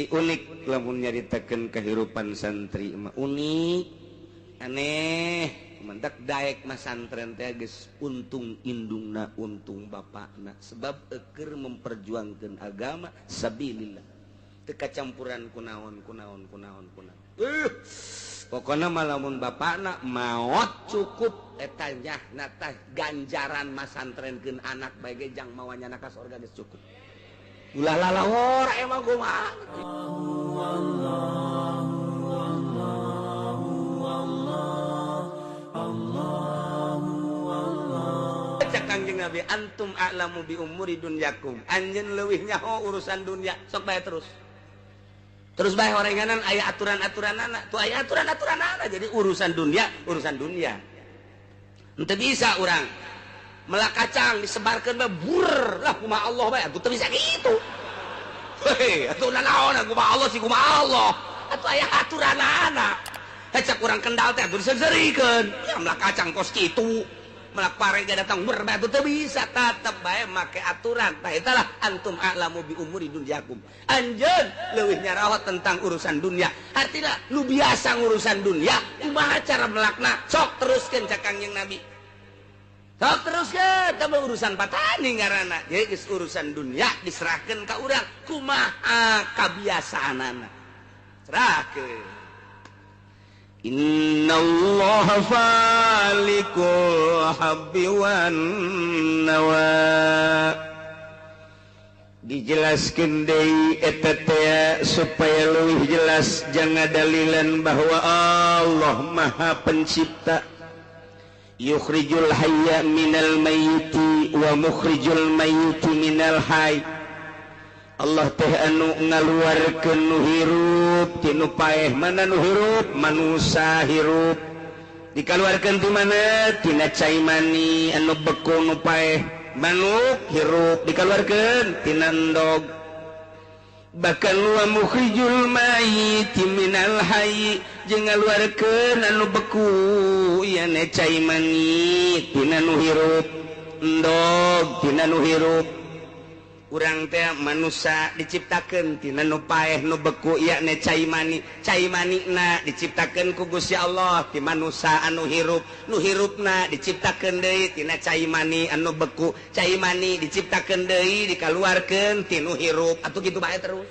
unik lamun nyaritakeun kehidupan santri mah unik aneh mendak daek mah santren teh geus untung indungna untung bapakna sebab eukeur memperjuangkeun agama sabilillah teu kacampuran kunaon pokona mah lamun bapakna maot cukup eta nyahna teh ganjaran mah santrenkeun anak bae ge jang mawanyana ka surga geus cukup. Ulah lalawor emang kumaha. Cak Kangjeng Nabi antum a'lamu bi umuri dunyakum. Anjeun leuwih nyaho urusan dunya. Sok bae terus. Terus bae horenganan aya aturan-aturanana. Tuh aya aturan-aturanana jadi urusan dunia. Henteu bisa urang melak kacang disebarkan bur lah kumaha Allah bae atuh teu bisa kitu. Hei atuh naon kumaha Allah sih kumaha Allah. Atuh aya aturanana. Hecak urang kendal teh atuh diseurikeun. Ya melak kacang kos kitu. Melak parega datang bur bae atuh teu bisa tetep bae make aturan. Tah eta lah antum a'lamu bi umuri dunyakum. Anjeun leuwih nyaraho tentang urusan dunia. Artina nu biasa ngurusan dunia kumaha cara melakna. Sok teruskeun cak Kangjeng Nabi. Sok teruskeun teh urusan patani ngaranna. Jadi urusan dunia diserahkeun ka urang kumaha kabiasaanana. Serahkeun. Innallaha falikul habbi wan nawa. Dijelaskeun deui eta teh supaya leuwih jelas jangan dalilan bahwa Allah Maha Pencipta. Yukhrijul hayya minal mayyiti wa mukhrijul mayyiti minal hayy. Allah teh anu ngaluarkeun nu hirup ti nu paeh. Mana nu hirup? Manusa hirup. Dikaluarkeun ti mana? Tina cai mani anu beku nu paeh. Manuk hirup dikaluarkeun tina endog. Bahkan wa mukhrijul mayyiti minal hayy jeung ngaluarkeun anu beku ieu ne cai mani tina nu hirup. Endog tina nu hirup. Urang teh manusia diciptakeun tina nu paeh nu beku yakni cai manina diciptakeun ku Gusti Allah ti manusia anu hirup nu hirupna diciptakeun deui tina cai mani anu beku cai mani diciptakeun deui dikaluarkeun ti nu hirup atuh kitu bae terus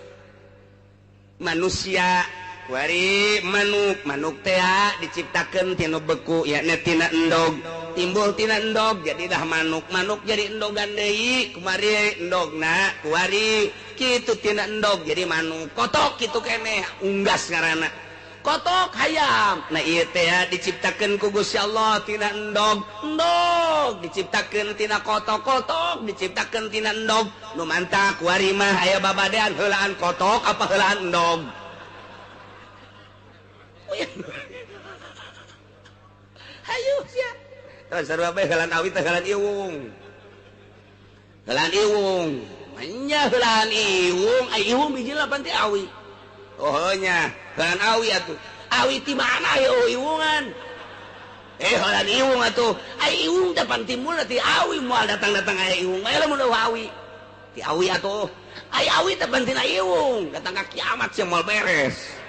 manusia wari manuk teh diciptakeun tina beku yakni tina endog timbul tina endog jadi dah manuk jadi endogan deui kumari endogna kuari kitu tina endog jadi manuk kotok kitu keneh unggas ngaranna kotok hayam nah ieu teh diciptakeun ku Gusti Allah tina endog diciptakeun tina kotok diciptakeun tina endog nu mantah kuari mah aya babadean heulaan kotok apa heulaan endog. Hayu sia. Terus sarua bae heulaan awi teh heulaan iwung. Nya heulaan iwung, ai iwung biji lapan ti awi. Oh nya, heulaan awi atuh. Awi ti mana aya iwungan? Heulaan iwung atuh. Ai iwung teh pan timbul ti awi moal datang-datang aya iwung. Aya lamun awi. Ti awi atuh. Ai awi teh pan tina iwung, datang ka kiamat sia moal beres.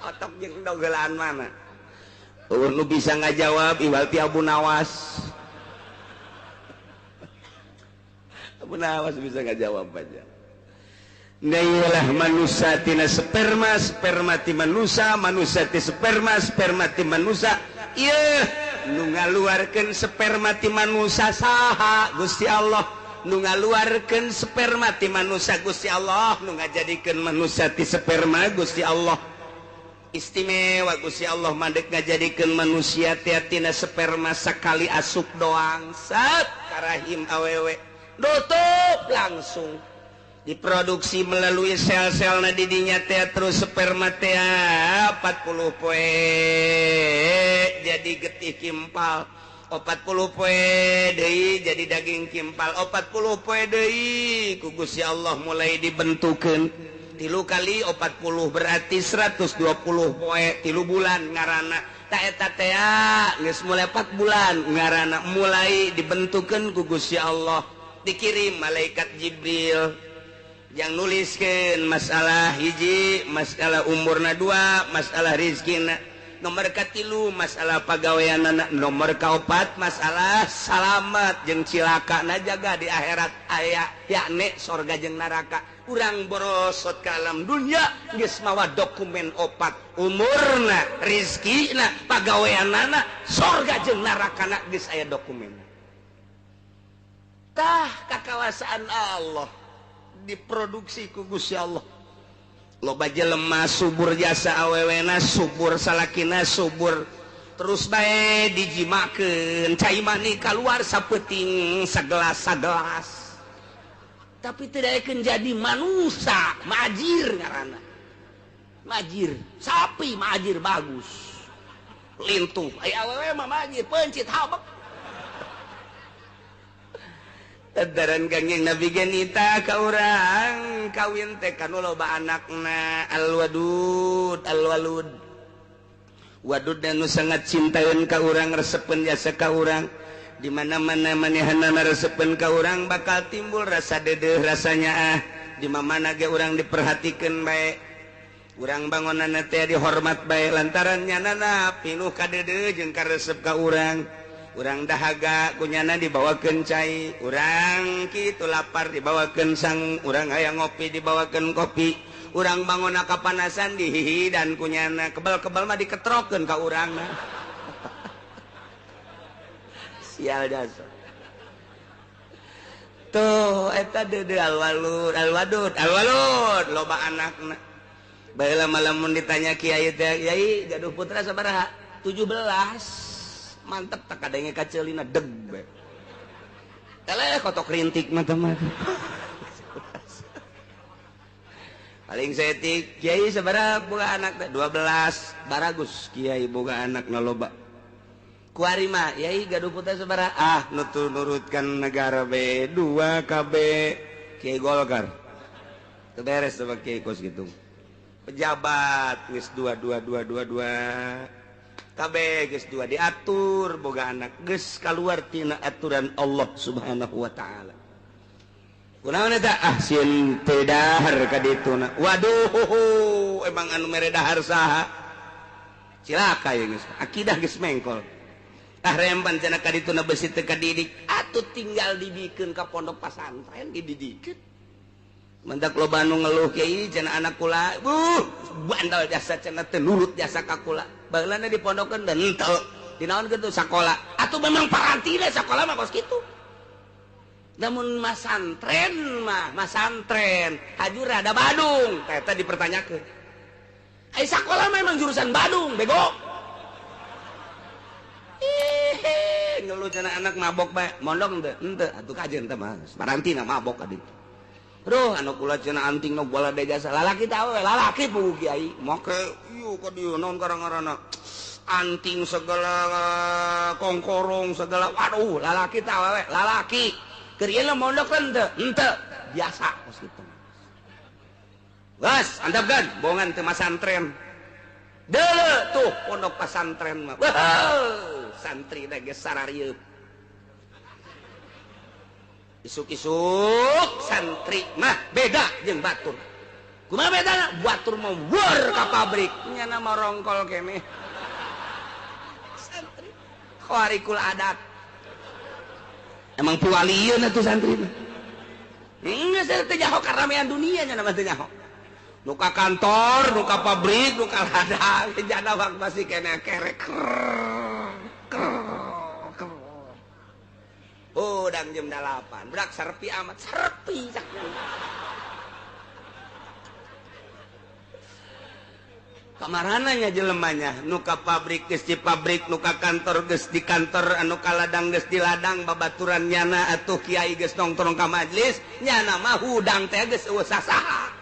Otak jeung endog heulaan mana? Nu bisa ngajawab iwal ti Abu Nawas. Abu Nawas bisa ngajawab aja. Nailah manusia tina sperma ti manusia ti sperma ti manusia. Ieu nu ngaluarkeun sperma ti manusia saha? Gusti Allah. Nu ngaluarkeun sperma ti manusia Gusti Allah, nu ngajadikeun manusia ti sperma Gusti Allah. Istimewa Gusti Allah mandek ngajadikeun manusia teh tina sperma sakali asup doang sat karahim awewe nutup langsung diproduksi melalui sel-selna di dinya teh terus sperma teh 40 poe jadi getih kimpal 40 poe deui jadi daging kimpal 40 poe deui ku Gusti Allah mulai dibentukeun 3 kali 40 berarti 120 poe 3 bulan ngaranna ta eta teh geus mulai 4 bulan ngaranna mulai dibentukeun ku Gusti Allah dikirim malaikat Jibril yang nuliskeun masalah hiji masalah umurna 2 masalah rezekina nomor katilu masalah pagaweanana nomor kaopat masalah salamet jeung cilakana jaga di akhirat aya yakni surga jeung neraka urang borosot ka alam dunya geus mawa dokumen opat umurna rezekina pagaweanana surga jeung nerakana geus aya dokumen tah kakawasaan Allah diproduksi ku Gusti Allah loba jelema subur jasa awewena subur salakina subur terus bae dijimakeun cai mani keluar sapeting sagelas tapi tidak akan jadi manusia majir ngaranna majir sapi majir bagus lintuh ai awewe mah majir pencit habak Tadaran kangjeng Nabi genita ka urang kawin teh kanu loba anakna alwadud alwalud wadud anu sangat cintaeun ka urang resepeun jasa ka urang di mana-mana manehanna resepeun ka urang bakal timbul rasa deudeuh rasanya di mana ge urang diperhatikeun bae urang bangunanna teh dihormat bae lantaran nyanana pinuh ka deudeuh jeung karesep ka urang urang dahaga kunyana dibawakeun cai urang kitu lapar dibawakeun sang urang aya ngopi dibawakeun kopi urang bangun kapanasan dihihi dan kunyana kebal-kebal mah diketrokeun ka urangna sial dasar tuh eta deudeuh alwalud loba anakna baheula malamun ditanya kiai teh kiai gaduh putra sabaraha 17 mantep tak kadangnya kacelina deg be teleh kotok rintik mata-mata paling setik kiai sabaraha boga anak 12 baragus kiai boga anak na loba kuari mah kiai gaduh putra sabaraha nurutkan negara be 2 KB kiai Golkar teu beres sama kiai kos gitu pejabat geus 2 kabeh geus 2 diatur boga anak geus kaluar tina aturan Allah Subhanahu wa taala. Kunaon eta ahsin teu dahar ka dituna. Waduh emang anu mere dahar saha? Cilaka ya geus. Akidah geus mengkol. Tah remban cenah ka dituna besi teu kadidik, atuh tinggal didikeun ka pondok pesantren dididikeun. Mendak loba anu ngeluh kiai cenah anak kula, bandal jasa cenah teu nurut jasa ka kula. Baheulana dipondokeun dan henteu. Dinaon kitu sakola. Atuh memang parantina sakola mah kos kitu. Namun masantren hajur ada Badung. Eta dipertanyakeun. Ai sakola memang jurusan Badung, bego. Ngeluh cenah anak mabok bae. Mondok henteu, atuh kajen teh mah. Parantina mabok ka ditu. Bro, anu kula cenah anting nu bola de jasa lalaki tah we lalaki puguh kiai make ieu ka dieu naon karang-karana anting segala kongkorong segala waduh lalaki tah we lalaki keur ieu mondok henteu biasa kos kitu geus antapkeun bohongan teu masantren deuleu tuh pondok pesantren mah santri teh geus sararieup isuk-isuk santri mah beda jeung batur kumaha bedana batur mah weur ka pabrik nya nama rongkol keneh santri khawarikul adat emang piwalieun atuh santri mah geus teh nyaho karamean dunia nya nama teh nyaho nu ka kantor nu ka pabrik nu ka ladang jana wak masih keneh kerek udang jam 8 berak serpi amat serpi kamarananya jelemanya nu ka pabrik geus di pabrik nu ka kantor geus di kantor anu ka ladang geus di ladang babaturan nyana atuh kiai geus nongkrong ka majelis nyana mah hudang teh geus eueuh sasaha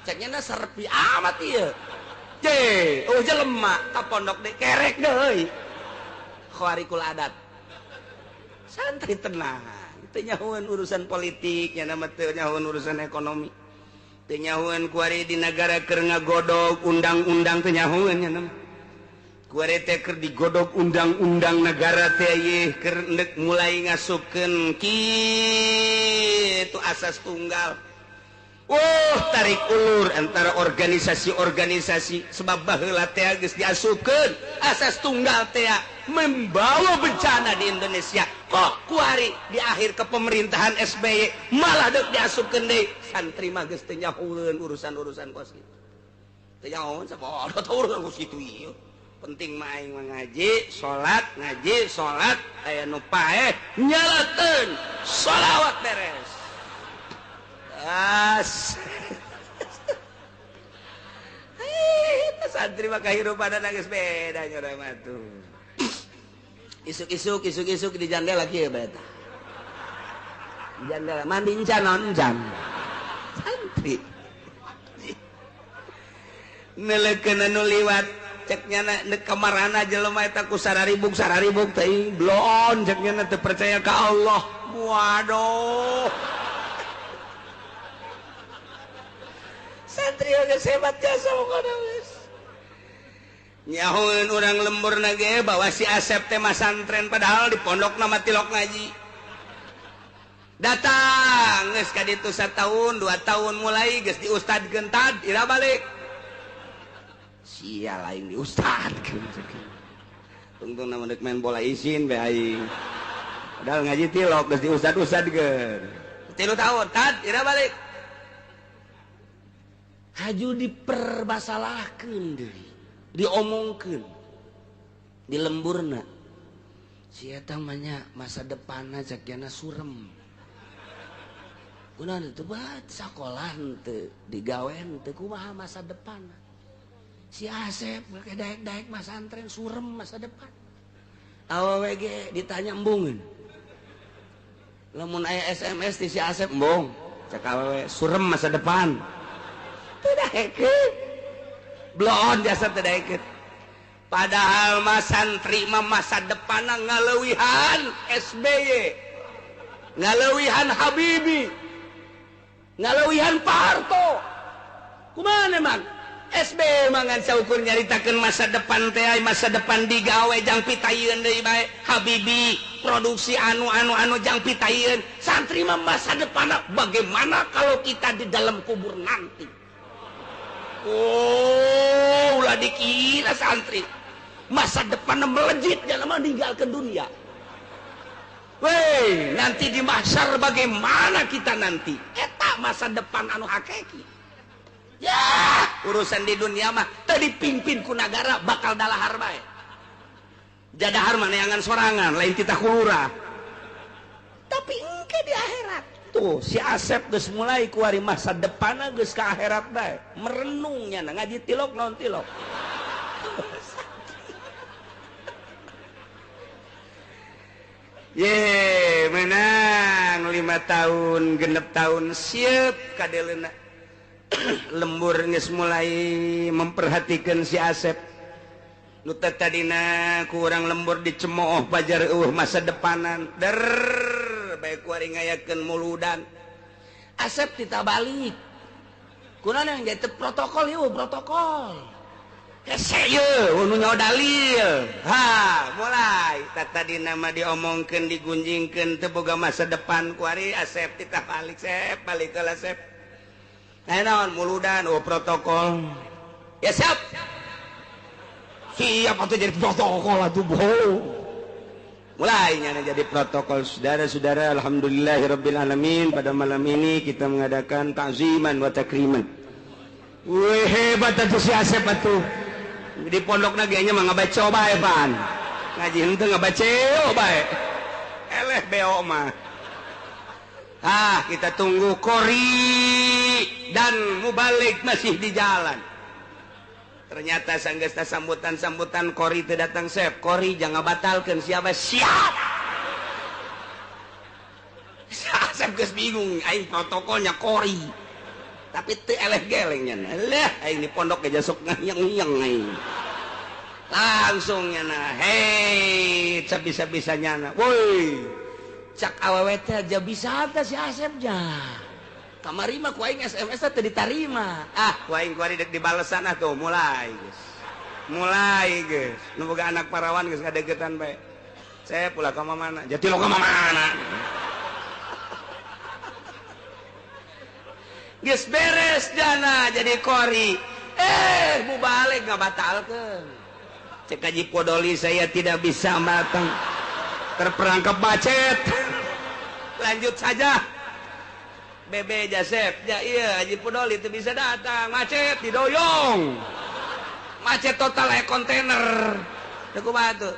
cek nyana serpi amat ieu jelema ka pondok de kerek deui khawarikul adat santri tenang teu nyahoeun urusan politik nya nama teu nyahoeun urusan ekonomi teu nyahoeun kuari di negara keur ngagodog undang-undang teu nyahoeun nya nama kuari teh keur digodog undang-undang negara teh ieu keur mulai ngasupkeun kitu asas tunggal tarik ulur antara organisasi-organisasi sebab baheula teh geus diasukeun asas tunggal teh membawa bencana di Indonesia. Kok kuari di akhir kepemerintahan SBY malah deuk diasukeun deui santri mah geus teu nyahoeun urusan-urusan kos kitu. Teu nyahoeun sabodo teh urusan kos kitu ieu. Penting mah aing ngaji, salat, aya nu paeh nyalakeun shalawat beres. Santri mah kahirupan geus beda nyora mah tuh. Isuk-isuk di jandela kieu beta. Di jandela mandi encan oncan. Santri. Neleukeun anu liwat ceknya na kamarana jelema eta ku sararibuk teh blon ceknya teu percaya ka Allah. Waduh. Santri geus hebat jasa pokona geus. Nyahoeun urang lemburna ge bawa si Asep teh mah santren padahal di pondokna mah tilok ngaji. Datang geus ka ditu 1 tahun 2 tahun mulai geus diustadkeun tad ira balik. Sia lain diustadkeun. Tungtung na deuk main bola isin bae aing. Padahal ngaji tilok geus diustad-ustadkeun. 3 tahun tad ira balik. Haju dipermasalahkeun deui, diomongkeun di lemburna. Si eta mah nya masa depanna cakyana surem. Kunaon teu bae sakola henteu, digawe henteu kumaha masa depanna. Si Asep make daek-daek mah santren surem masa depan. Awewe ge ditanya embungeun. Lamun aya SMS ti si Asep embung, cek awewe surem masa depan. Tedahekeun blon jasa tedahekeun padahal mah santri mah masa depanna ngaleuwihan SBY ngaleuwihan Habibie ngaleuwihan Pak Harto kumaha emang SBY mah ngan saukur nyaritakeun masa depan teh masa depan digawe jang pitayeun deui bae Habibie produksi anu jang pitayeun santri mah masa depanna bagaimana kalau kita di dalam kubur nanti. Ulah dikira santri masa depan melejit jangan meninggalkan dunia. Weh, nanti di mahsyar bagaimana kita nanti? Eta masa depan anu hakiki. Ya, urusan di dunia mah tadi pimpin ku negara bakal dalahar bae. Jadahar mah neangan sorangan, lain kita kulura. Tapi engke di akhirat. Tuh si Asep geus mulai kuari masa depanna geus ka akhirat bae merenungnya ngaji tilok non tilok. Ye menang 5 tahun genep tahun siep kadeleuna. Lembur geus mulai memperhatikan si Asep nu tadina kurang lembur dicemooh pajar masa depanan baik kuari ngayakeun muludan Asep tita balik kunaon yang jadi protokol ieu protokol hese ieu nu nyaho dalil mulai tadina mah diomongkeun digunjingkeun teu boga masa depan kuari Asep tita balik Sep balik heula Sep naon muludan protokol ya siap siap atuh jadi protokol atuh boh mulainya jadi protokol. Saudara-saudara, alhamdulillahirabbil pada malam ini kita mengadakan ta'ziman wa takriman. Wih hebat atuh si Asep atuh. Di pondokna ge nya mah ngabaco bae pan. Ngaji henteu ngabaceo bae. Eleh beo mah. Kita tunggu Kori dan Mubalik masih di jalan. Ternyata sanggeusna sambutan Kori teu datang Sep. Kori jangan batalkeun siapa siap. Sep geus bingung aing protokolnya Kori. Tapi teu eleh geleng nya. Lah aing di pondok ge sok ngayeng-ngayeng aing. Langsung nya nah, hei sabisa-bisanya na. Woi. Cak awewe teh aja bisa teh si Asep jah. Kamari mah ku aing SMS teh ditarima. Ku aing kuari dek dibalesan tuh mulai geus. Nu boga anak parawan geus ngadegetan bae. Saya pula ka mana? Jati lo ka mana? geus beres jana jadi kori bubalik ngabatalkeun cek Haji Podoli saya tidak bisa matang terperangkap macet lanjut saja Bebe Jasep ya iya Haji Podoli itu bisa datang macet didoyong macet total kayak kontainer aku batu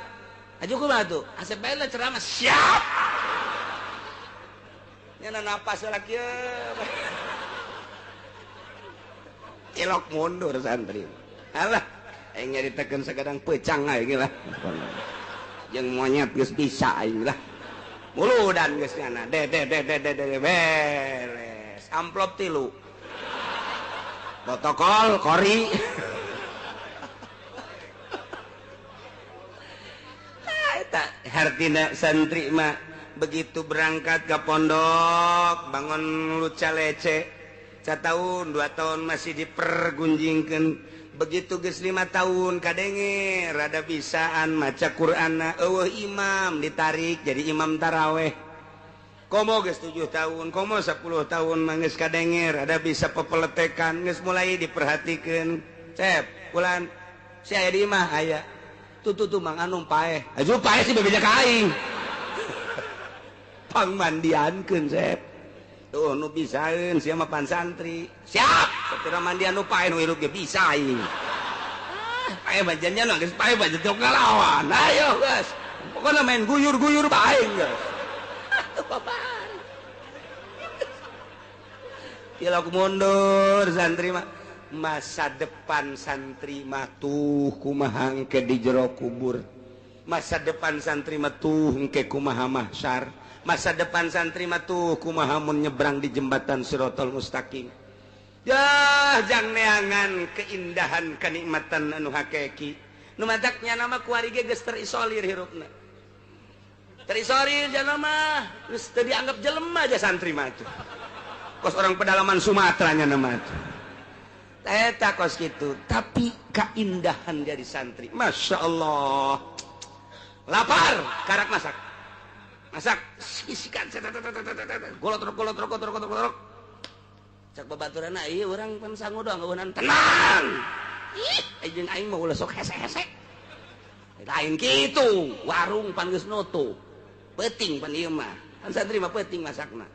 aja aku batu Asep bae ceramah siap nyana napas lagi ilok mundur santri alah aing nyaritakeun sagadang pecang aing lah jeung monyet geus bisa aing lah muludan geus nyana de beres amplop 3 protokol kori eta hartina santri mah begitu berangkat ke pondok bangun luca lece 1 tahun 2 tahun masih dipergunjingkeun begitu geus 5 tahun kadenge rada bisaan maca Qur'anna eueuh imam ditarik jadi imam taraweh komo geus 7 tahun komo 10 tahun mah geus kadenge rada bisa pepeletekan geus mulai diperhatikeun cep ulan si aya di imah aya tuh mang anu paeh aju paeh sih bebeja ka aing pangmandiankeun cep tuh nu bisaeun sia mah pan santri siap satira mandian nu paeh nu hirup ge bisa aing paeh bajannya nu geus paeh bajan teu ngalawan ayo geus pokona main guyur-guyur bae geus tilok mundur santri mah masa depan santri mah tuh kumaha engke di jero kubur masa depan santri mah tuh engke kumaha mahsyar masa depan santri mah tuh kumaha mun nyebrang di jembatan Siratal Mustaqim ya jang neangan keindahan kenikmatan anu hakiki nu mataknya nama kuari ge geus terisolir hirupna terisolir jelema geus teu dianggap jelema aja santri mah tuh kos orang pedalaman Sumatera nya nama tuh eta kos gitu tapi keindahan jadi santri Masya Allah lapar karak masak isikan golot cak babaturana ieu urang pan sangu doang ngeunan tenang ih jeung aing mah ulah sok hese-hese lain kitu warung pan geus nutup peuting pan ieu mah kan santri mah peuting masakna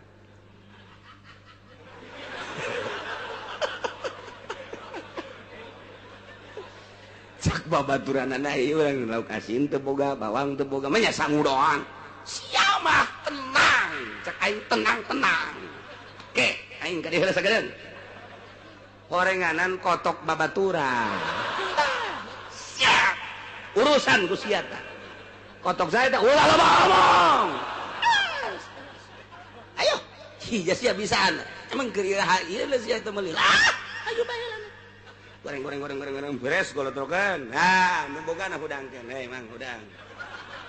cak babaturanana ieu urang lauk asin teu boga bawang teu boga mah nya sangu doang sia mah tenang cak aing tenang oke aing ka dieu sagedeung horenganan kotok babaturan siap urusan ku sia tah kotok saya teh ulah ngomong ayo hija sia bisaan emang keur ieu sia teh meuli ayo bae goreng beres golotrokan nah nu bogana hudangkeun mang hudang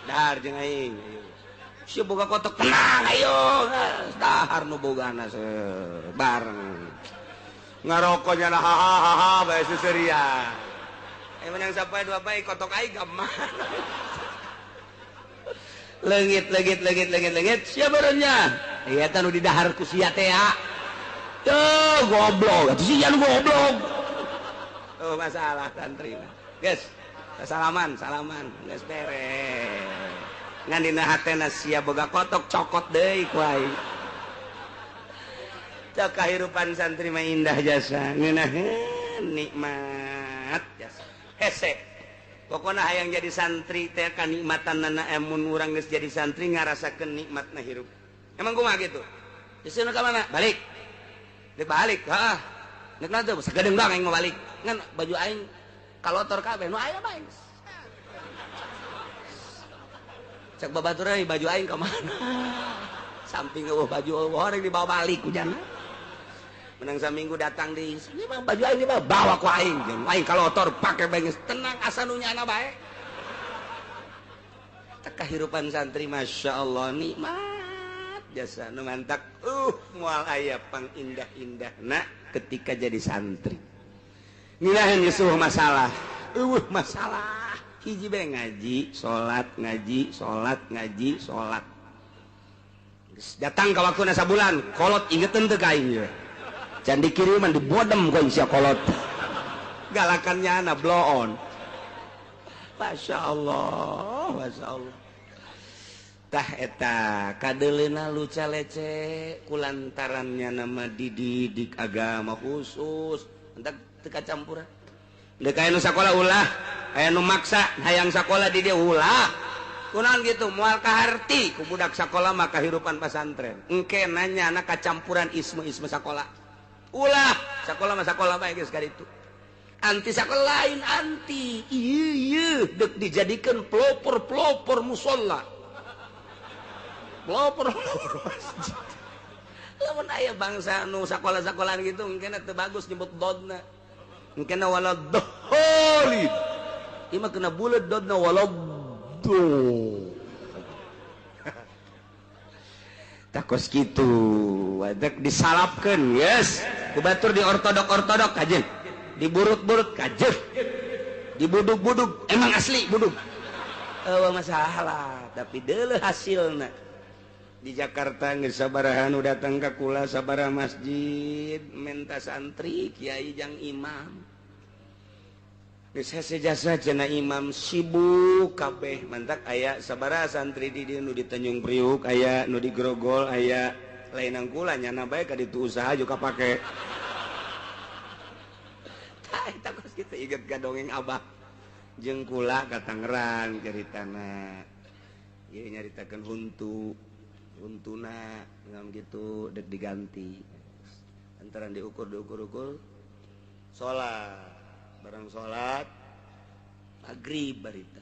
dahar jeung aing ayo sia boga kotok tenang ayo dahar nu bogana bareng ngarokoknya lah hahaha bae suseria menang sapae dua bae kotok aing gamah leungit sia beureunnya ieu teh nu di dahar ku sia teh ya tuh goblok atuh sia nu goblok oh masalah santri guys salaman geus beres ngan dina hatena sia boga kotok cokot deui ku aing cak kahirupan santri mah indah jasa ngeunaheun nikmat jasa hese pokona hayang jadi santri teh kanikmatanna amun urang geus jadi santri ngarasakeun nikmatna hirup emang kumaha gitu disieun ka mana balik deuk balik heeh nek nanti sagedeung doang aing mau balik ngan baju aing kalotor kabeh nu aya bae cek babaturan baju aing ka mana samping eueuh baju horeng dibawa balik ku jana menang saminggu datang di sini mah baju aing dibawa bawa ku aing jeung aing kalotor pake bae tenang asa nu nyana bae teh kahirupan santri masyaallah nikmat jasa nu mantak moal aya pang indah-indahna ketika jadi santri ngilahan yusuh masalah masalah hiji bae ngaji salat datang ka waktuna sabulan kolot ingeteun teu ka aing can dikiriman dibodem ku sia kolot galakannya anak blow on. Masya Allah, Masya Allah. Tah eta kadelena luca lece kulantarannya nama dididik agama khusus entak teka campuran dek aya nu sakola ulah aya nu maksa hayang sakola di dia ulah kunaon gitu moal kaharti ku budak sakola mah kahirupan pesantren engke nanya anak kacampuran isme sakola ulah sakola mah sakola bae geus kaditu anti sakola lain anti ieu dek dijadikeun pelopor musola pelopor masjid lamun aya bangsa nu sakola-sakolahan gitu mungkin teu bagus nyebut dodna mungkin walad dolid ieu mah kena buleut dodna walad takos kitu wadek disalapkeun yes ku batur di ortodok kajen diburut-burut kajen dibudug-budug emang asli budug eueuh masalah tapi deuleu hasilna di Jakarta geus sabaraha nu datang ka kula sabaraha masjid menta santri kiai jang imam geus hese jasa cenah imam sibuk kabeh mantak aya sabaraha santri di dieu nu di Tanjung Priuk aya nu di Grogol aya lainang kula nyana bae ka ditu usaha juga pake tah eta kos kitu inget ka dongeng abah jeung kula ka Tangerang caritana ieu nyaritakeun untuna ngam gitu dek diganti antaran diukur sholat barang sholat maghrib barita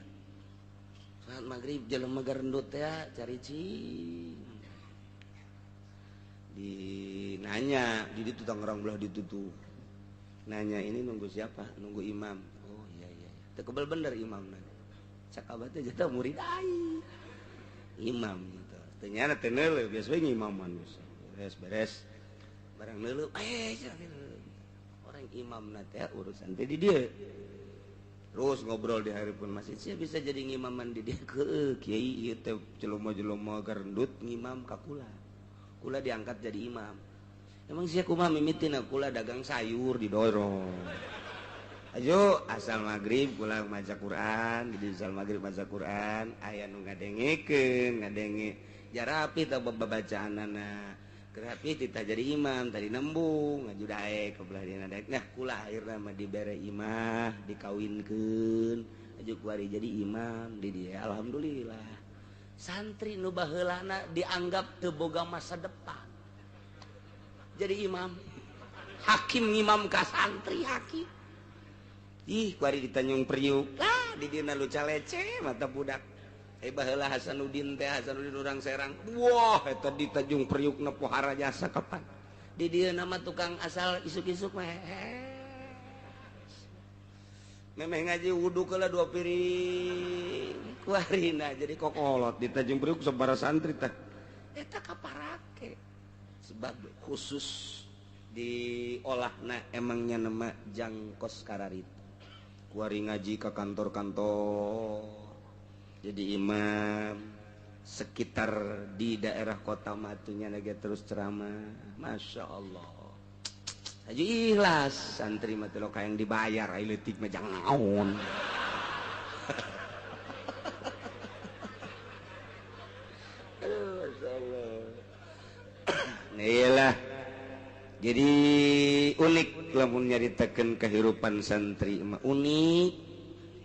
sholat maghrib jelema garendut ya cari cing di nanya di ditu Tangerang belah ditutup nanya ini nunggu siapa nunggu imam oh iya teu kebal bener imam nanya cak abah teh jata murid ai imam ternyata tenel biasa we imaman beres barang neuleuh orang imam teh urusan teh di dieu terus ngobrol di hareupeun masjid sia bisa jadi ngimaman di dieu ke kiai ieu teh jelema-jelema garendut ngimam ka kula diangkat jadi imam emang sia kumaha mimitina kula dagang sayur didorong ayo asal maghrib kula maca Quran di asal maghrib maca Quran aya nu ngadengekeun ngadenge jarapi teh babacaanana kerapi tita jadi imam tadi nembung ngaju daek ke belah dina daek nah kula akhirna mah dibere imah dikawinkeun aju kuari jadi imam di dia alhamdulillah santri nu baheulana dianggap teu boga masa depan jadi imam hakim ngimam ka santri hakim ih kuari di Tanjung Priuk lah di dina luca lece mata budak baheula Hasanuddin urang Serang wah eta di Tanjung Priuk na pohara jasa kapan di dieu nama tukang asal isuk-isuk memeh ngaji wudu kala 2 piring kuarina jadi kokolot di Tanjung Priuk sabaraha santri teh eta kaparake sebab khusus diolahna emangnya nama jangkos kararita kuari ngaji ke kantor-kantor jadi imam sekitar di daerah kota matunya lagi terus ceramah Masya Allah aja ikhlas santri mati lo yang dibayar ayo letik mah jangan naon Masya Allah iyalah jadi unik lamun nyaritakeun kehidupan santri mah unik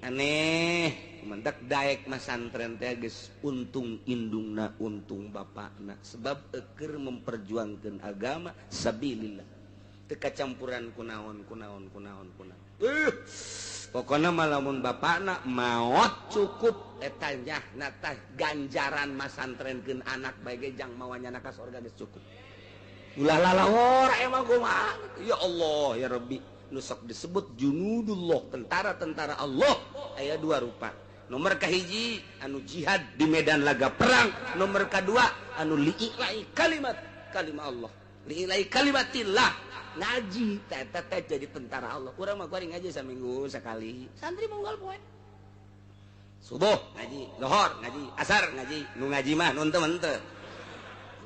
aneh mendak daek mas santren teh geus untung indungna untung bapakna sebab eukeur memperjuangkeun agama sabilillah teu kacampuran kunaon pokona mah lamun bapakna maot cukup eta nyahna teh ganjaran mas santrenkeun anak bae ge jang mawanya ka surga geus cukup ulah lalawor emang kumaha ya Allah ya Rabbi nu sok disebut junudullah tentara-tentara Allah aya 2 rupa nomor kahiji anu jihad di medan laga perang nomor kedua anu li'ilai kalimat Allah li'ilai kalimatillah ngaji teh jadi tentara Allah urang mah kuari ngaji saminggu sekali santri munggal poe subuh ngaji lohor ngaji asar ngaji nu ngaji mah nun teu menteu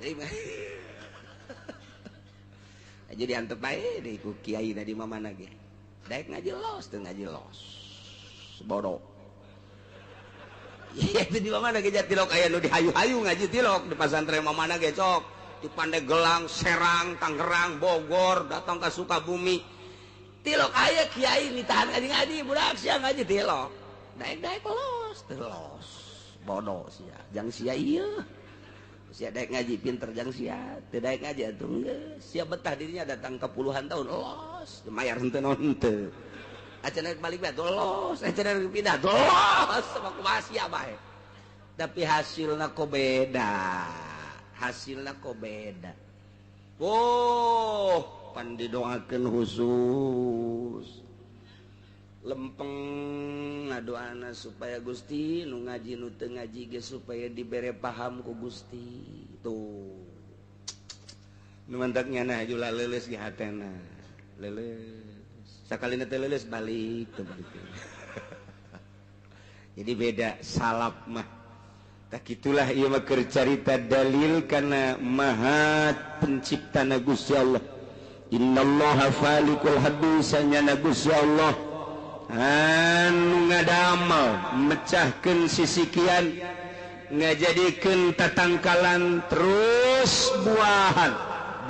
jadi mah jadi antep bae deh ku kiai tadi mamana ge daek ngaji los teu ngaji los bodoh. Iya itu di mamana ge tilok aya nu dihayu-hayu ngaji tilok di pasantren mamana ge cok di Pandeglang, Serang, Tangerang, Bogor, datang ke Sukabumi. Tilok aya kiai nitahan ngaji budak sia ngaji tilok. Daek los, los. Bodoh sia. Jang sia ieu. Sia daek ngaji pinter jang sia, teu daek ngaji atuh geus. Sia betah dirinya datang ke puluhan tahun los, mayar henteu naon henteu. Acan balik bae los, acan pindah los, sama kumaha sia bae. Tapi hasilna kok beda. Hasilna kok beda. Oh, pan didoakeun khusus. Lempeng ngadoana supaya Gusti nu ngaji nu teu ngaji ge supaya dibere paham ku Gusti. Tuh. Nu mantak nyana jula leuleus di hatena. Leuleus. Sakalina teh leuleus balik teh balik. Jadi beda salap mah. Tak itulah ieu mah keur carita dalil kana maha penciptana Gusti Allah. Innallaha faliqul habbi sanyana Gusti Allah anu ngadamel mecahkeun sisikian ngajadikeun tatangkalan terus buahan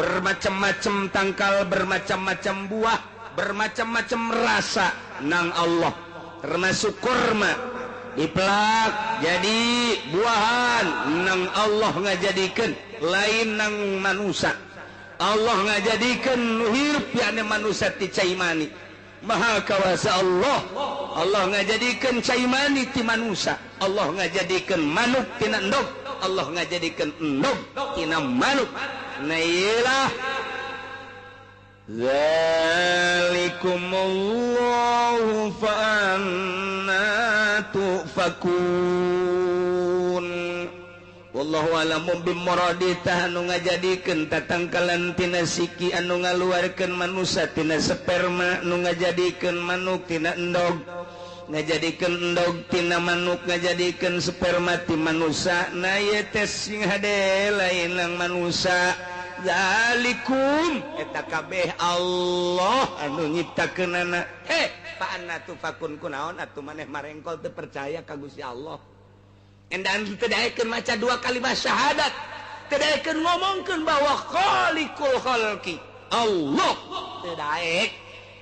bermacam-macam tangkal bermacam-macam buah bermacam-macam rasa nang Allah termasuk kurma diplak jadi buahan nang Allah ngajadikeun lain nang manusia Allah ngajadikeun hirup piana manusia ti cai mani maha kawasa Allah Allah ngajadikeun cai mani ti manusia Allah ngajadikeun manuk tina endog Allah ngajadikeun endog tina manuk na ieulah zalikumullahu fa anna tufakun wallahu alamu bimuraditah anu ngajadikeun tatangkalan tina siki anu ngaluarkeun manusia tina sperma anu ngajadikeun manuk tina endog ngajadikeun endog tina manuk ngajadikeun sperma ti manusia na ieu teh sing hade lain nang manusia zalikum eta kabeh Allah anu nyiptakeunana fa anna tufakun kunaon atuh maneh marengkol teu percaya ka Gusti Allah endan teu daekeun maca dua kalimat syahadat teu daekeun ngomongkeun bahwa khaliqul khalqi Allah teu daek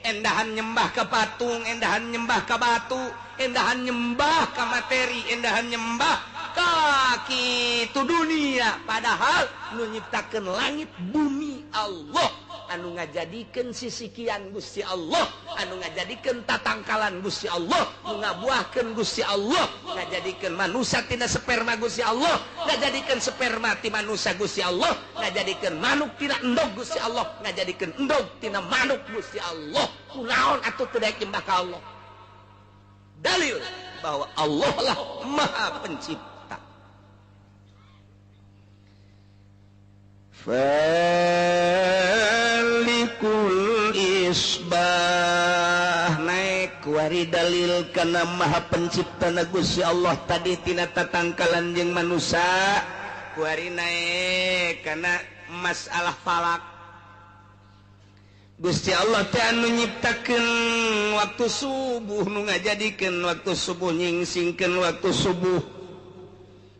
endahan nyembah ka patung endahan nyembah ka batu endahan nyembah ka materi endahan nyembah kaki itu dunia padahal nu nyiptakeun langit bumi Allah anu ngajadikeun sisikian Gusti Allah anu ngajadikeun tatangkalan Gusti Allah nu ngabuahkeun Gusti Allah ngajadikeun manusia tina sperma Gusti Allah ngajadikeun sperma ti manusia Gusti Allah ngajadikeun manuk tina endog Gusti Allah ngajadikeun endog tina manuk Gusti Allah kunaon atuh teu daek nyembah ka Allah dalil bahwa Allah lah maha pencipta falikul isbah naik wari dalil kana maha penciptana Gusti Allah tadi tina tatangkalan jeung manusia wari naik kana masalah falak Gusti Allah teh anu nyiptakeun waktu subuh nu ngajadikeun waktu subuh nyingsingkeun waktu subuh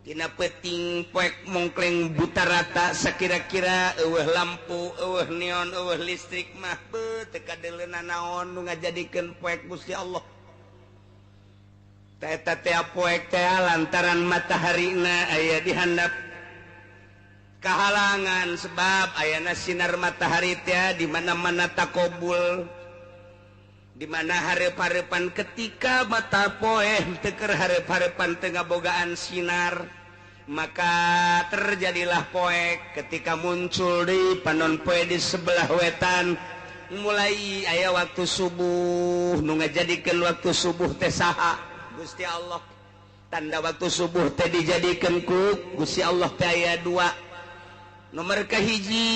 tina peuting poek mongkleng buta rata sakira-kira eueuh lampu eueuh neon eueuh listrik mah beuh teu kadeuleuna naon nu ngajadikeun poek Gusti Allah teh eta teh poek teh lantaran mataharina aya di handap kahalangan sebab ayana sinar matahari teh di mana-mana takobul di mana hareup-hareupan ketika mata poe teu keur hareup-hareupan teu ngabogaan sinar maka terjadilah poek ketika muncul di panon poe di sebelah wetan mulai aya waktu subuh nu ngajadikeun waktu subuh teh saha Gusti Allah tanda waktu subuh teh dijadikeun ku Gusti Allah teh aya dua nomor kahiji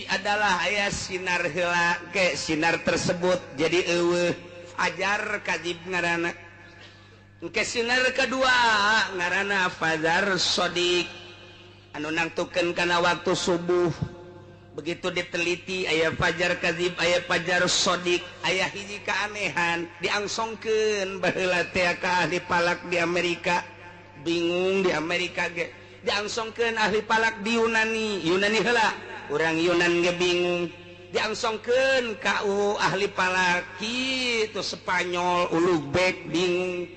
adalah aya sinar heula ke sinar tersebut jadi eueuh fajar kadib ngaranna ke sinar kedua ngaranna fajar sodik anu nangtukeun kana waktu subuh begitu diteliti aya fajar kadzib aya fajar shodiq aya hiji keanehan diangsongkeun baheula teh ka ahli palak di Amerika bingung di Amerika ge diangsongkeun ahli palak di Yunani heula urang Yunan ge bingung diangsongkeun ka ahli palak kitu Spanyol Uzbek bingung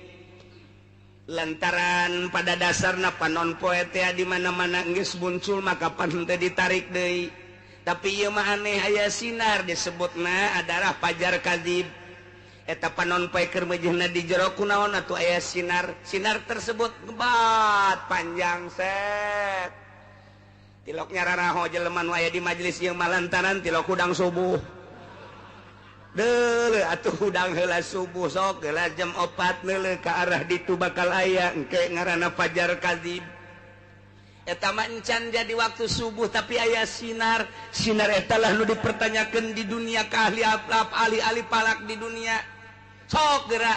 lantaran pada dasarna panon poe teh di mana-mana geus muncul maka pan teh ditarik deui tapi ieu mah aneh aya sinar disebutna adalah fajar kadzib eta panon poe keur meujeuhna di jero kunaon atuh aya sinar tersebut ngebat panjang set tilok nyararaho jelema nu aya di majelis ieu malantaran tilok hudang subuh deuleu atuh hudang heula subuh sok heula jam 4 neuleuh ka arah ditu bakal aya engke ngaranna fajar kadzib eta mah encan jadi waktu subuh tapi aya sinar eta lah nu dipertanyakeun di dunia ka ahli palak di dunia sok geura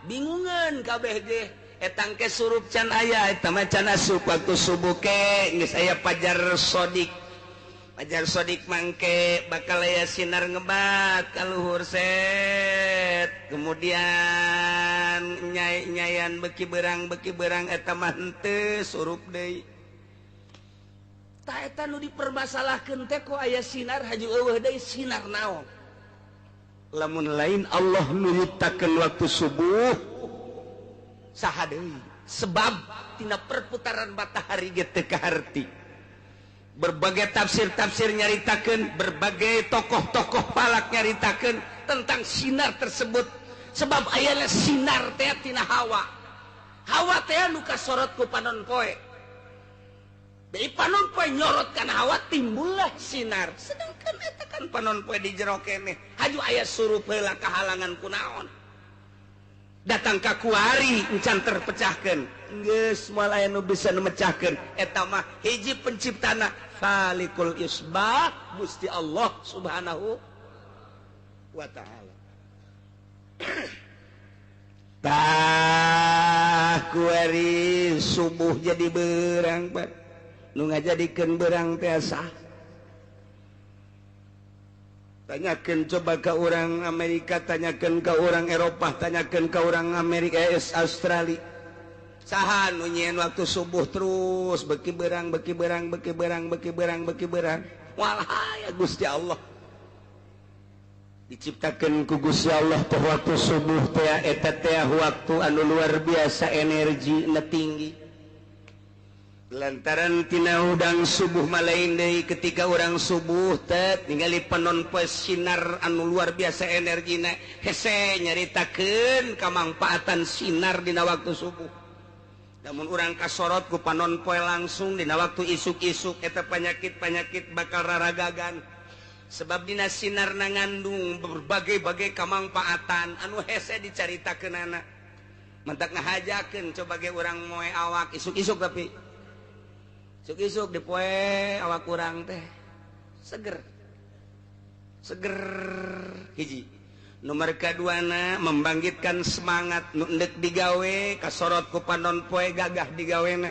bingungan kabeh ge eta engke surup can aya eta mah can asup waktu subuh ke geus aya fajar shodiq mangke bakal aya sinar ngebat ka luhur set kemudian nyayan beki berang eta mah henteu surup deui tah eta nu dipermasalahkeun teh ku aya sinar haju eueuh deui sinar naon lamun lain Allah nu nyiptakeun waktu subuh saha deui sebab tina perputaran matahari ge teu kaharti berbagai tafsir nyaritakeun berbagai tokoh-tokoh palak nyaritakeun tentang sinar tersebut sebab aya sinar teh tina hawa teh nu kasorot ku panon poe dari panon poe nyorot kana hawa timbullah sinar sedangkan eta kan panon poe di jero keneh haju aya surup heula kahalangan kunaon datang ka kuari encan terpecahkeun geus moal aya nu bisa memecahkeun eta mah hiji penciptana Khalikul Isbah Gusti Allah Subhanahu wa taala tah kuari subuh jadi berang bat nu ngajadikeun berang teh sah tanyakeun coba ka orang Amerika tanyakeun ka orang Eropa tanyakeun ka orang Amerika Australia saha nu nyieun waktu subuh terus beki berang walahaya Gusti Allah diciptakeun ku Gusti Allah teh waktu subuh teh eta teh waktu anu luar biasa energina tinggi lantaran tina udang subuh malain deui ketika orang subuh teh ningali panon poe sinar anu luar biasa energina hese nyaritakeun kamangpaatan sinar dina waktu subuh namun urang kasorot ku panon poe langsung dina waktu isuk-isuk eta panyakit bakal raragagan sebab dina sinarna ngandung berbagai-bagai kamangpaatan anu hese dicaritakeunana mentak ngahajakeun coba ge urang moe awak isuk-isuk tapi isuk-isuk di poe awak urang teh seger hiji nomor kaduana membangkitkan semangat nu endek digawe kasorot ku panon poe gagah digawena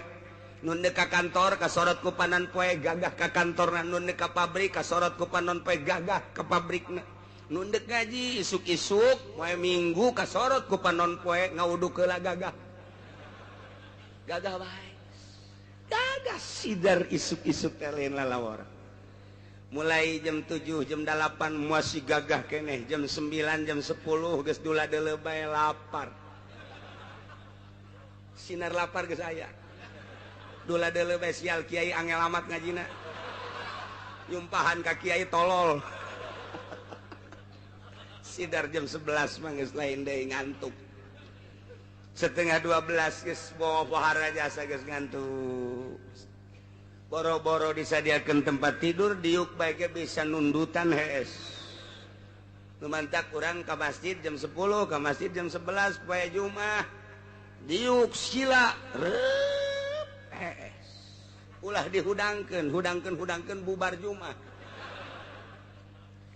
nu endek ka kantor kasorot ku panon poe gagah ka kantorna nu endek ka pabrik kasorot ku panon poe gagah ka pabrikna nu endek ngaji isuk-isuk poe minggu kasorot ku panon poe ngawuduk heula gagah bae gagah sidar isuk-isuk lain lalawar mulai jam 7 jam 8 masih gagah keneh jam 9 jam 10 geus dula deuleu bae lapar sinar lapar geus aya dula deuleu bae sial kiai angel amat ngajina nyumpahan ka kiai tolol sidar jam 11 mah geus lain deui ngantuk setengah 12 geus pohara jasa geus ngantuk boro-boro disadiakeun tempat tidur diuk bae ge bisa nundutan hees lumantak urang ka masjid jam 10 ka masjid jam 11 poe Jumat diuk sila reup hees ulah dihudangkeun bubar Jumat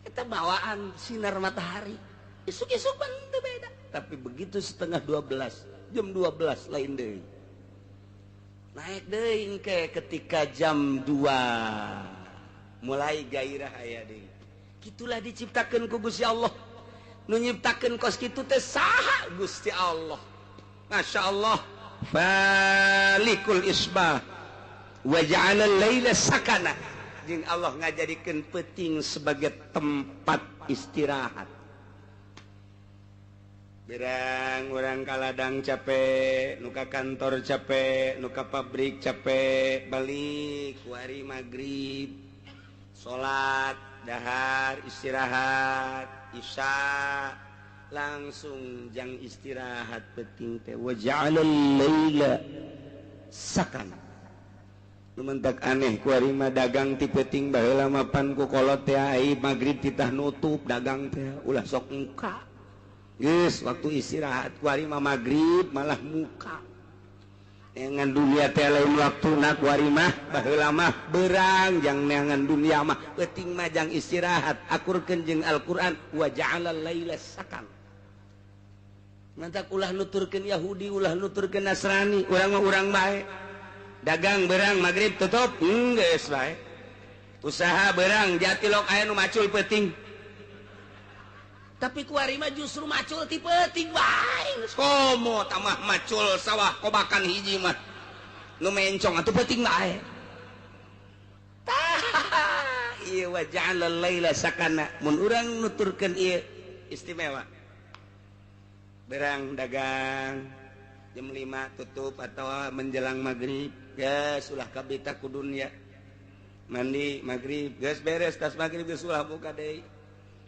eta bawaan sinar matahari isuk-isuk pan teu beda tapi begitu setengah 12 jam 12 lain deui naik deui engke ketika jam 2 mulai gairah aya deui gitulah diciptakeun ku Gusti Allah nu nyiptakeun kos kitu teh saha Gusti Allah Masya Allah falikul isbah wa ja'alal laila sakana jeung Allah ngajadikeun peuting sebagai tempat istirahat berang urang ka ladang capek nu ka kantor capek nu ka pabrik capek balik ku ari magrib salat dahar istirahat isya langsung jang istirahat peuting teh wa ja'alal laila sakana lumentak aneh ku ari mah dagang ti peuting baheula mapan ku kolot teh ai magrib titah nutup dagang teh ulah sok muka geus waktu istirahat ku ari mah magrib malah muka neangan dunia teh lain waktuna ku ari mah baheula mah beurang jang neangan dunia mah peuting mah jang istirahat akurkeun jeung Al-Qur'an wa ja'alal laila sakan mantak ulah nuturkeun Yahudi ulah nuturkeun Nasrani urang mah urang bae dagang berang magrib tutup geus bae usaha berang jatilok aya nu macul peuting tapi ku ari mah justru macul ti peuting bae geus komo tamah macul sawah kobakan hiji mah nu mencong atuh peuting bae tah ieu wa ja'alal laila sakana mun urang nuturkeun ieu istimewa berang dagang jam 5 tutup atau menjelang maghrib geus ulah kabita ku dunya mandi maghrib geus beres tas maghrib geus ulah buka deui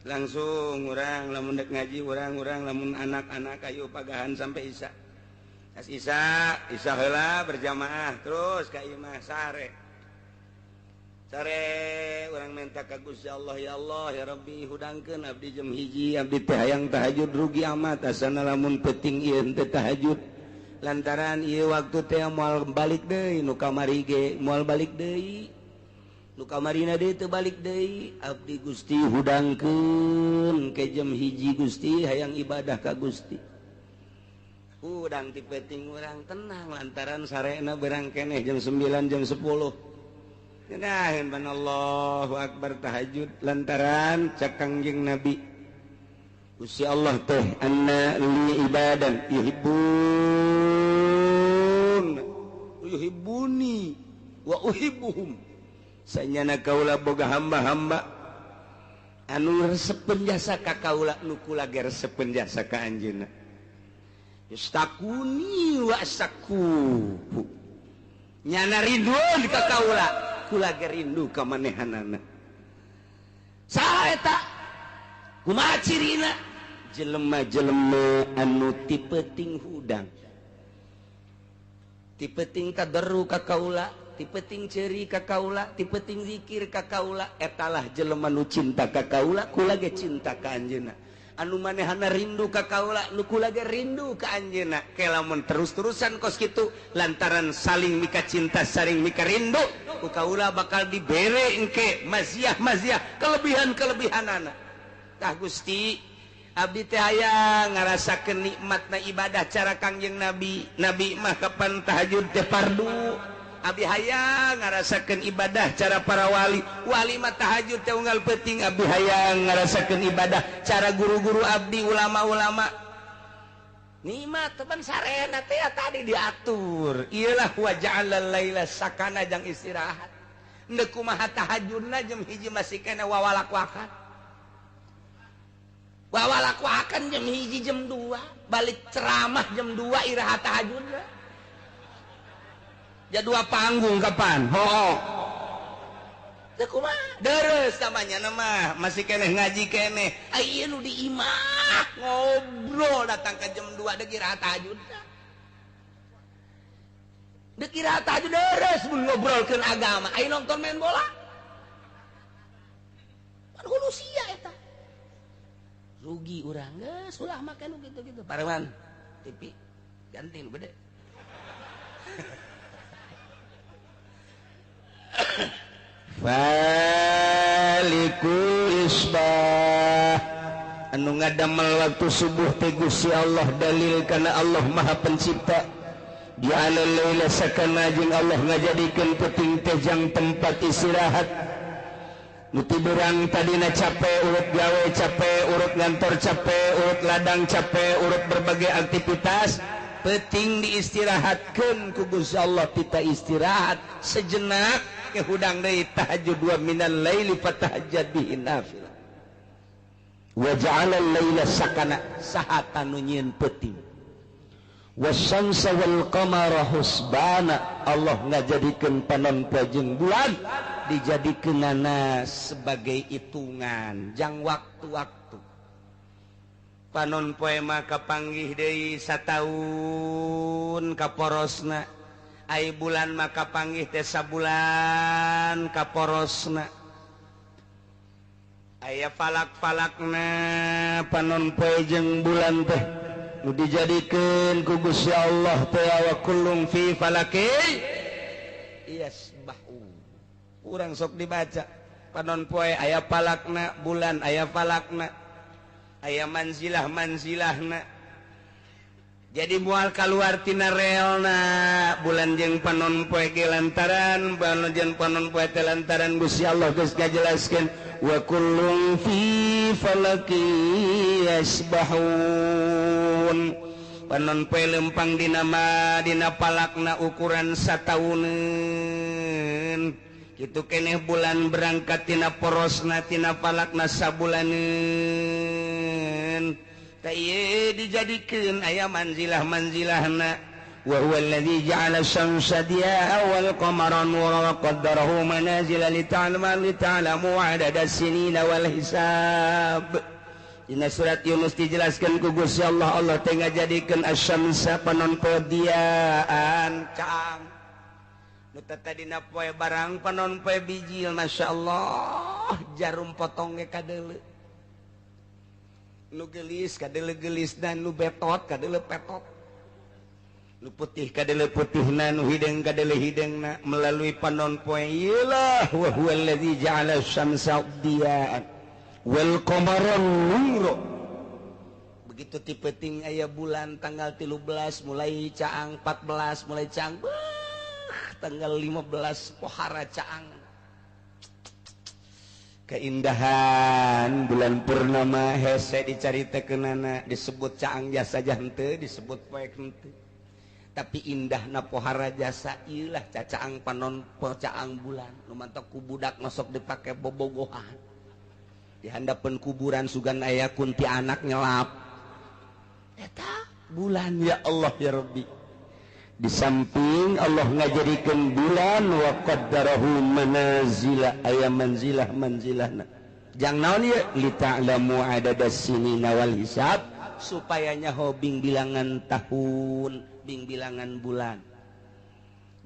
langsung urang lamun dek ngaji urang lamun anak-anak ayo pagahan sampai isya tas isya heula berjamaah terus ka ieu mah sare urang minta ka Gusti Allah ya Rabbi hudangkeun abdi jam hiji abdi teh hayang tahajud rugi amat asana lamun peuting ieu teh tahajud lantaran ieu waktu teh moal balik deui nu kamari ge moal balik deui nu kamarina deui teu balik deui abdi Gusti hudangkeun ke jam hiji Gusti hayang ibadah ka Gusti hudang ti peuting urang tenang lantaran sarena berang keneh jam 9 jam 10 ngenaheun ban Allahu akbar tahajud lantaran cak Kangjeng Nabi Gusti Allah teh anna li ibadan yuhibbuni wa uhibbuhum sanyana kaula boga hamba-hamba anu resepen jasa ka kaula nu kula ge resepen jasa ka anjeunna yastakuni wa asakuhu nyana ridwan ka kaula kula ge rindu ka manehanana saha eta kumaha cirina jelema-jelema anu ti peuting hudang ti peuting tadarru ka kaula ti peuting ceuri ka kaula ti peuting zikir ka kaula etalah jelema nu cinta ka kaula kula ge cinta ka anjeunna anu manehana rindu ka kaula nu kula ge rindu ka anjeunna ke lamun terus-terusan kos kitu lantaran saling mika cinta saling mika rindu ku kaula bakal dibere engke maziah-maziah kelebihan-kelebihanana tah Gusti abdi teh hayang ngarasakeun nikmatna ibadah cara Kangjeng Nabi mah kapan tahajud teh fardu abdi hayang ngarasakeun ibadah cara para wali mah tahajud teh unggal peuting abdi hayang ngarasakeun ibadah cara guru-guru abdi ulama-ulama nikmat teman sarena teh tadi diatur iyalah wa ja'alal laila sakana jang istirahat endeu kumaha tahajudna jam hiji masih kena wawalak-wakan jam hiji jam 2 balik ceramah jam 2 iraha tahajudna jadwal panggung kapan teu kumaha deres namanya mah masih keneh ngaji keneh aya nu di imah ngobrol datang ke jam 2 deuk iraha tahajudna deuk iraha tahajud deres mun ngobrolkeun agama aya nonton main bola kan hulu sia eta rugi urang geus ulah make nu kitu-kitu parewan TV ganti nu gede falikul isbah anu ngadamel waktu subuh teh Gusti Allah dalil kana Allah Maha Pencipta ja'alal laila sakana jeung Allah ngajadikeun peuting teh jang tempat istirahat Berang tadina capek urut gawe capek urut ngantor capek urut ladang capek urut berbagai aktivitas penting diistirahatkan ku Gusti Allah kita istirahat sejenak ke hudang deui tahajud wa minal laili fatahajjad bihi nafilah wa ja'ala al-laila sakana sahata nu nyieun penting wasyamsa wal qamara husbana Allah ngajadikeun panon poe jeung bulan dijadikanana sebagai hitungan jang waktu-waktu panon poe mah kapanggih deui sataun kaporosna ai bulan mah kapanggih teh sabulan kaporosna aya falak-falakna panon poe jeung bulan teh nu dijadikeun ku Gusti Allah teh wa kullum fi falaki yasbahu urang sok dibaca panon poe aya falakna bulan aya falakna aya manzilah-manzilahna jadi moal kaluar tina reelna bulan jeung panon poe ge lantaran bulan jeung panon poe teh lantaran Gusti Allah geus ngajelaskeun wa kullum fi falaki yasbahun panon poe lempang dina falakna ukuran satauneun kitu keneh bulan berangkat tina porosna tina falakna sabulaneun ta ieu dijadikeun aya manzilah-manzilahna wa huwa alladzi ja'ala asy-syamsa diya'a wal qamara nuran wa qaddarahu manazila lita'lamu 'adada as-sinina wal hisab. Dina surat Yunus dijelaskeun ku Gusti Allah Allah teh ngajadikeun asy-syamsa panon poe diaan caang nu tadina poe barang panon poe bijil masyaallah jarum potong ge kadeuleu nu geulis kadeuleu geulis dan nu betot kadeuleu petot nu putih kadeuleu putihna nu hideng kadeuleu hidengna melalui panon poe ieulah wa huwa allazi ja'ala asy-syamsa diya'an wal qamara nura begitu ti peuting aya bulan tanggal 13 mulai caang 14 mulai caang tanggal 15 pohara caang keindahan bulan purnama hese dicaritakeunana disebut caang jasa henteu disebut poe henteu tapi indahna pohara jasa ieulah cacaang panon caang bulan nu mantok ku budak nosok dipake bobogohan di handapeun kuburan sugan aya kunti anak nyelap eta bulan ya Allah ya Rabbi di samping Allah ngajadikeun bulan wa qaddarahu manazila aya manzilah-manzilahna jang naon ieu lita'lamu adadas sinina wal hisab supaya nyaho bing bilangan tahun bing bilangan bulan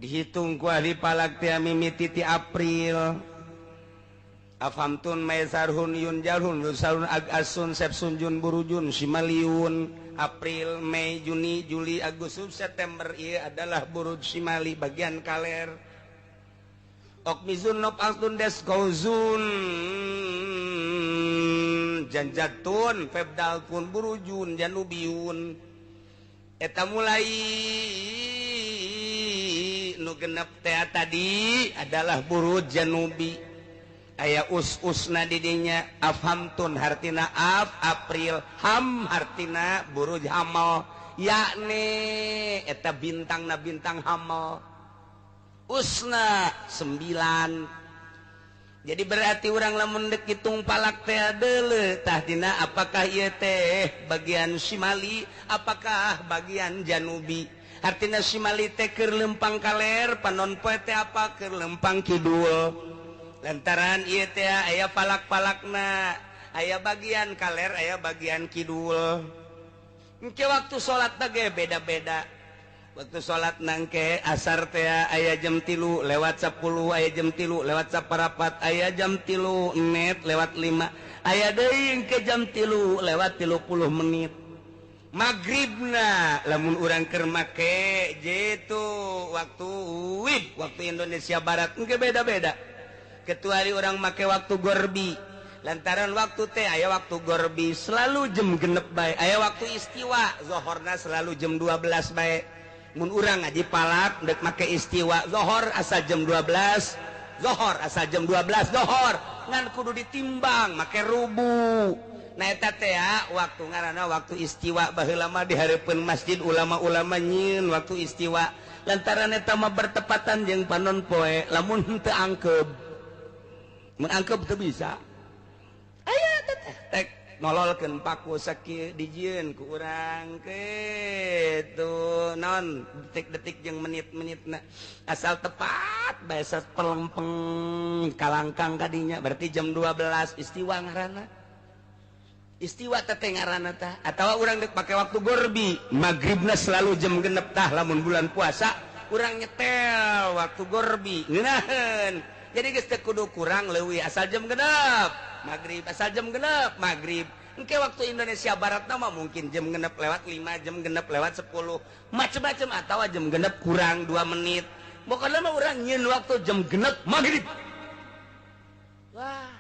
dihitung ku ahli palak teh mimiti ti April afamtun maisarhun yunjalhun sarun agasun sepsun jun burujun simaliun April, Mei, Juni, Juli, Agustus, September ieu adalah buruj simali bagian kaler. Okmizun nop altun des kauzun janjatun febdalkun burujun janubiyun eta mulai nu genep teh tadi adalah buruj janubi aya us-usna di dinya afhamtun hartina April ham hartina buruj hamal yakni eta bintangna bintang hamal usna 9 jadi berarti urang lamun deuk hitung palak teh deuleu tah dina apakah ieu teh bagian simali apakah bagian janubi artina simali teh keur lempang kaler panon poe teh apa keur lempang kidul lantaran ieu teh aya palak-palakna aya bagian kaler aya bagian kidul engke waktu salat ge beda-beda waktu salat nangke asar teh aya jam 3 lewat 10 aya jam 3 lewat 4 aya jam 3 net lewat 5 aya deui engke jam 3 lewat 30 menit magribna lamun urang keur make jitu waktu waktu Indonesia Barat engke beda-beda kecuali orang make waktu gorbi lantaran waktu teh aya waktu gorbi selalu jam genep bae aya waktu istiwa zohorna selalu jam 12 bae mun urang ngaji palak dek make istiwa zohor asa jam 12 zohor asal jam 12 zohor ngan kudu ditimbang make rubu. Nah eta teh waktu ngaranna waktu istiwa baheula mah di hareupeun masjid ulama-ulama nyieun waktu istiwa lantaran eta mah bertepatan jeung panon poe lamun teu angkeb mun angkeb teu bisa aya teh nololkeun paku sakieu dijieun ku urang kitu naon detik-detik jeung menit-menitna asal tepat bae pelempeng kalangkang kadinya berarti jam 12 istiwa ngaranna istiwa teteh ngaranna tah atawa urang dek pake waktu gorbi magribna selalu jam 6 tah lamun bulan puasa urang nyetel waktu gorbi ngeunaheun jadi geus teu kudu kurang leuwih asal jam 6 magrib asal jam 6 magrib engke waktu Indonesia Barat mah mungkin jam 6 lewat 5 jam 6 lewat 10 macem-macem atawa jam 6 kurang 2 menit pokona mah urang nyieun waktu jam 6 magrib wah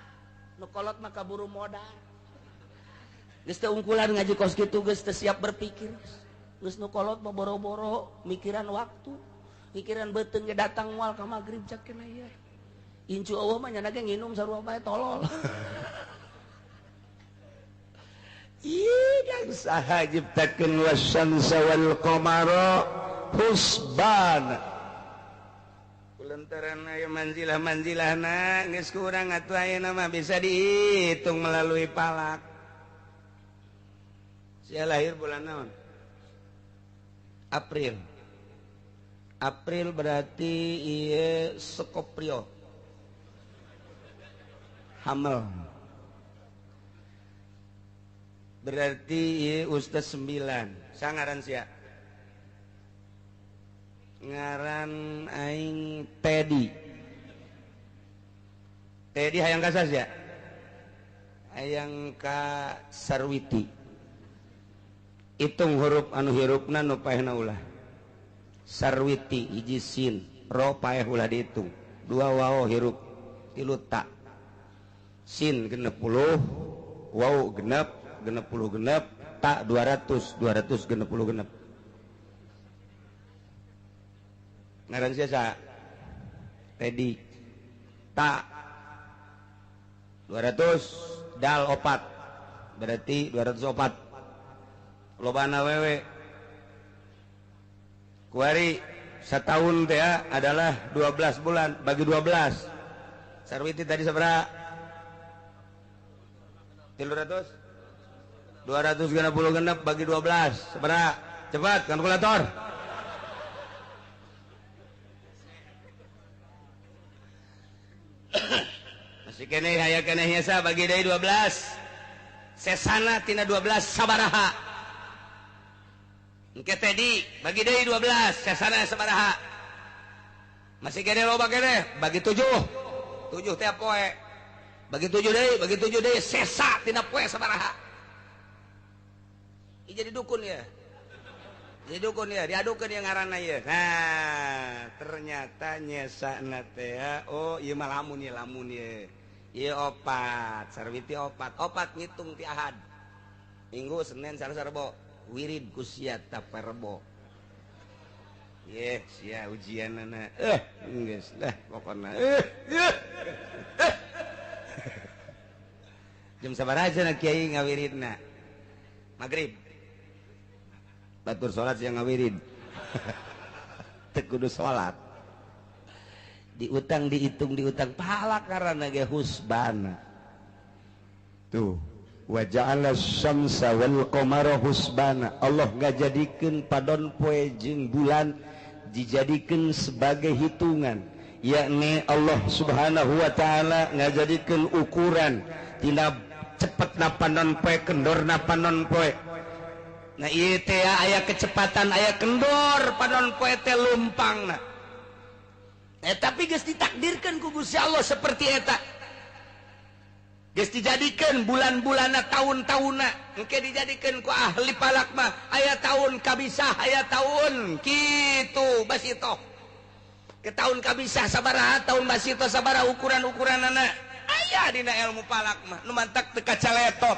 nu kolot mah kaburu modal geus teu ungkulan ngaji kos kitu geus teu siap berpikir geus nu kolot mah boro-boro mikiran waktu mikiran beuteung ge datang moal ka magrib cak kena ieu incu eueuh mah nya ge nginum sarua bae tolol ih saha ciptakeun wasyamsa wal qamara husbana kulantaran aya manzilah-manzilahna geus kurang atuh ayeuna mah bisa dihitung melalui palak. Saya lahir bulan naon? April. April berarti ieu Skoprio. Hamel. Berarti ieu Ustaz 9. Sangaran sia. Ngaran aing Teddy. Teddy hayang ka sia? Hayang ka Sarwiti. Hitung huruf anu hirupna nu paehna ulah Sarwiti hiji sin ro paeh ulah dihitung 2 waw hirup 3 ta sin 60 waw genep 60 genep ta 200 260 genep ngaran sia sa Teddy ta 200 dal 4 berarti 204 lobana wewe kuari setahun teh adalah 12 bulan bagi 12 Sarwiti tadi sabaraha 300 260 genep bagi 12 sabaraha cepat kalkulator masih keneh aya keneh hiasa bagi deui 12 sesana tina 12 sabaraha engke Tedi bagi deui 12 sesana sabaraha masih kene loba kene bagi 7 teh poe bagi 7 deui sesa tina poe sabaraha ieu jadi dukun ya diadukeun yang ngaranna ieu nah ternyata nyesana teh oh ieu mah lamun ieu opat Sarwiti opat ngitung ti Ahad Minggu Senin Salasa Rebo wirid kusia taperbo sia ujianana geus lah pokona jam sabaraha cenah kiai ngawiridna magrib batur salat sia ngawirid teu kudu salat diutang dihitung diutang pahala karana ge husbana tuh wa ja'ala syamsa wal qamara husbana Allah ngajadikeun padon poe jeung bulan dijadikeun sebagai hitungan yakni Allah Subhanahu wa taala ngajadikeun ukuran tina cepetna panon poe kendorna panon poe nah ieu teh aya kecepatan aya kendor panon poe teh lumpangna tapi geus ditakdirkeun ku Gusti Allah seperti eta geus dijadikeun bulan-bulanna tahun-tahunna engke dijadikeun ku ahli palak mah aya tahun kabisah aya tahun kitu basito ke tahun kabisah sabaraha tahun basito sabaraha ukuran-ukuranana aya dina ilmu palak mah nu mantak teu kacaletot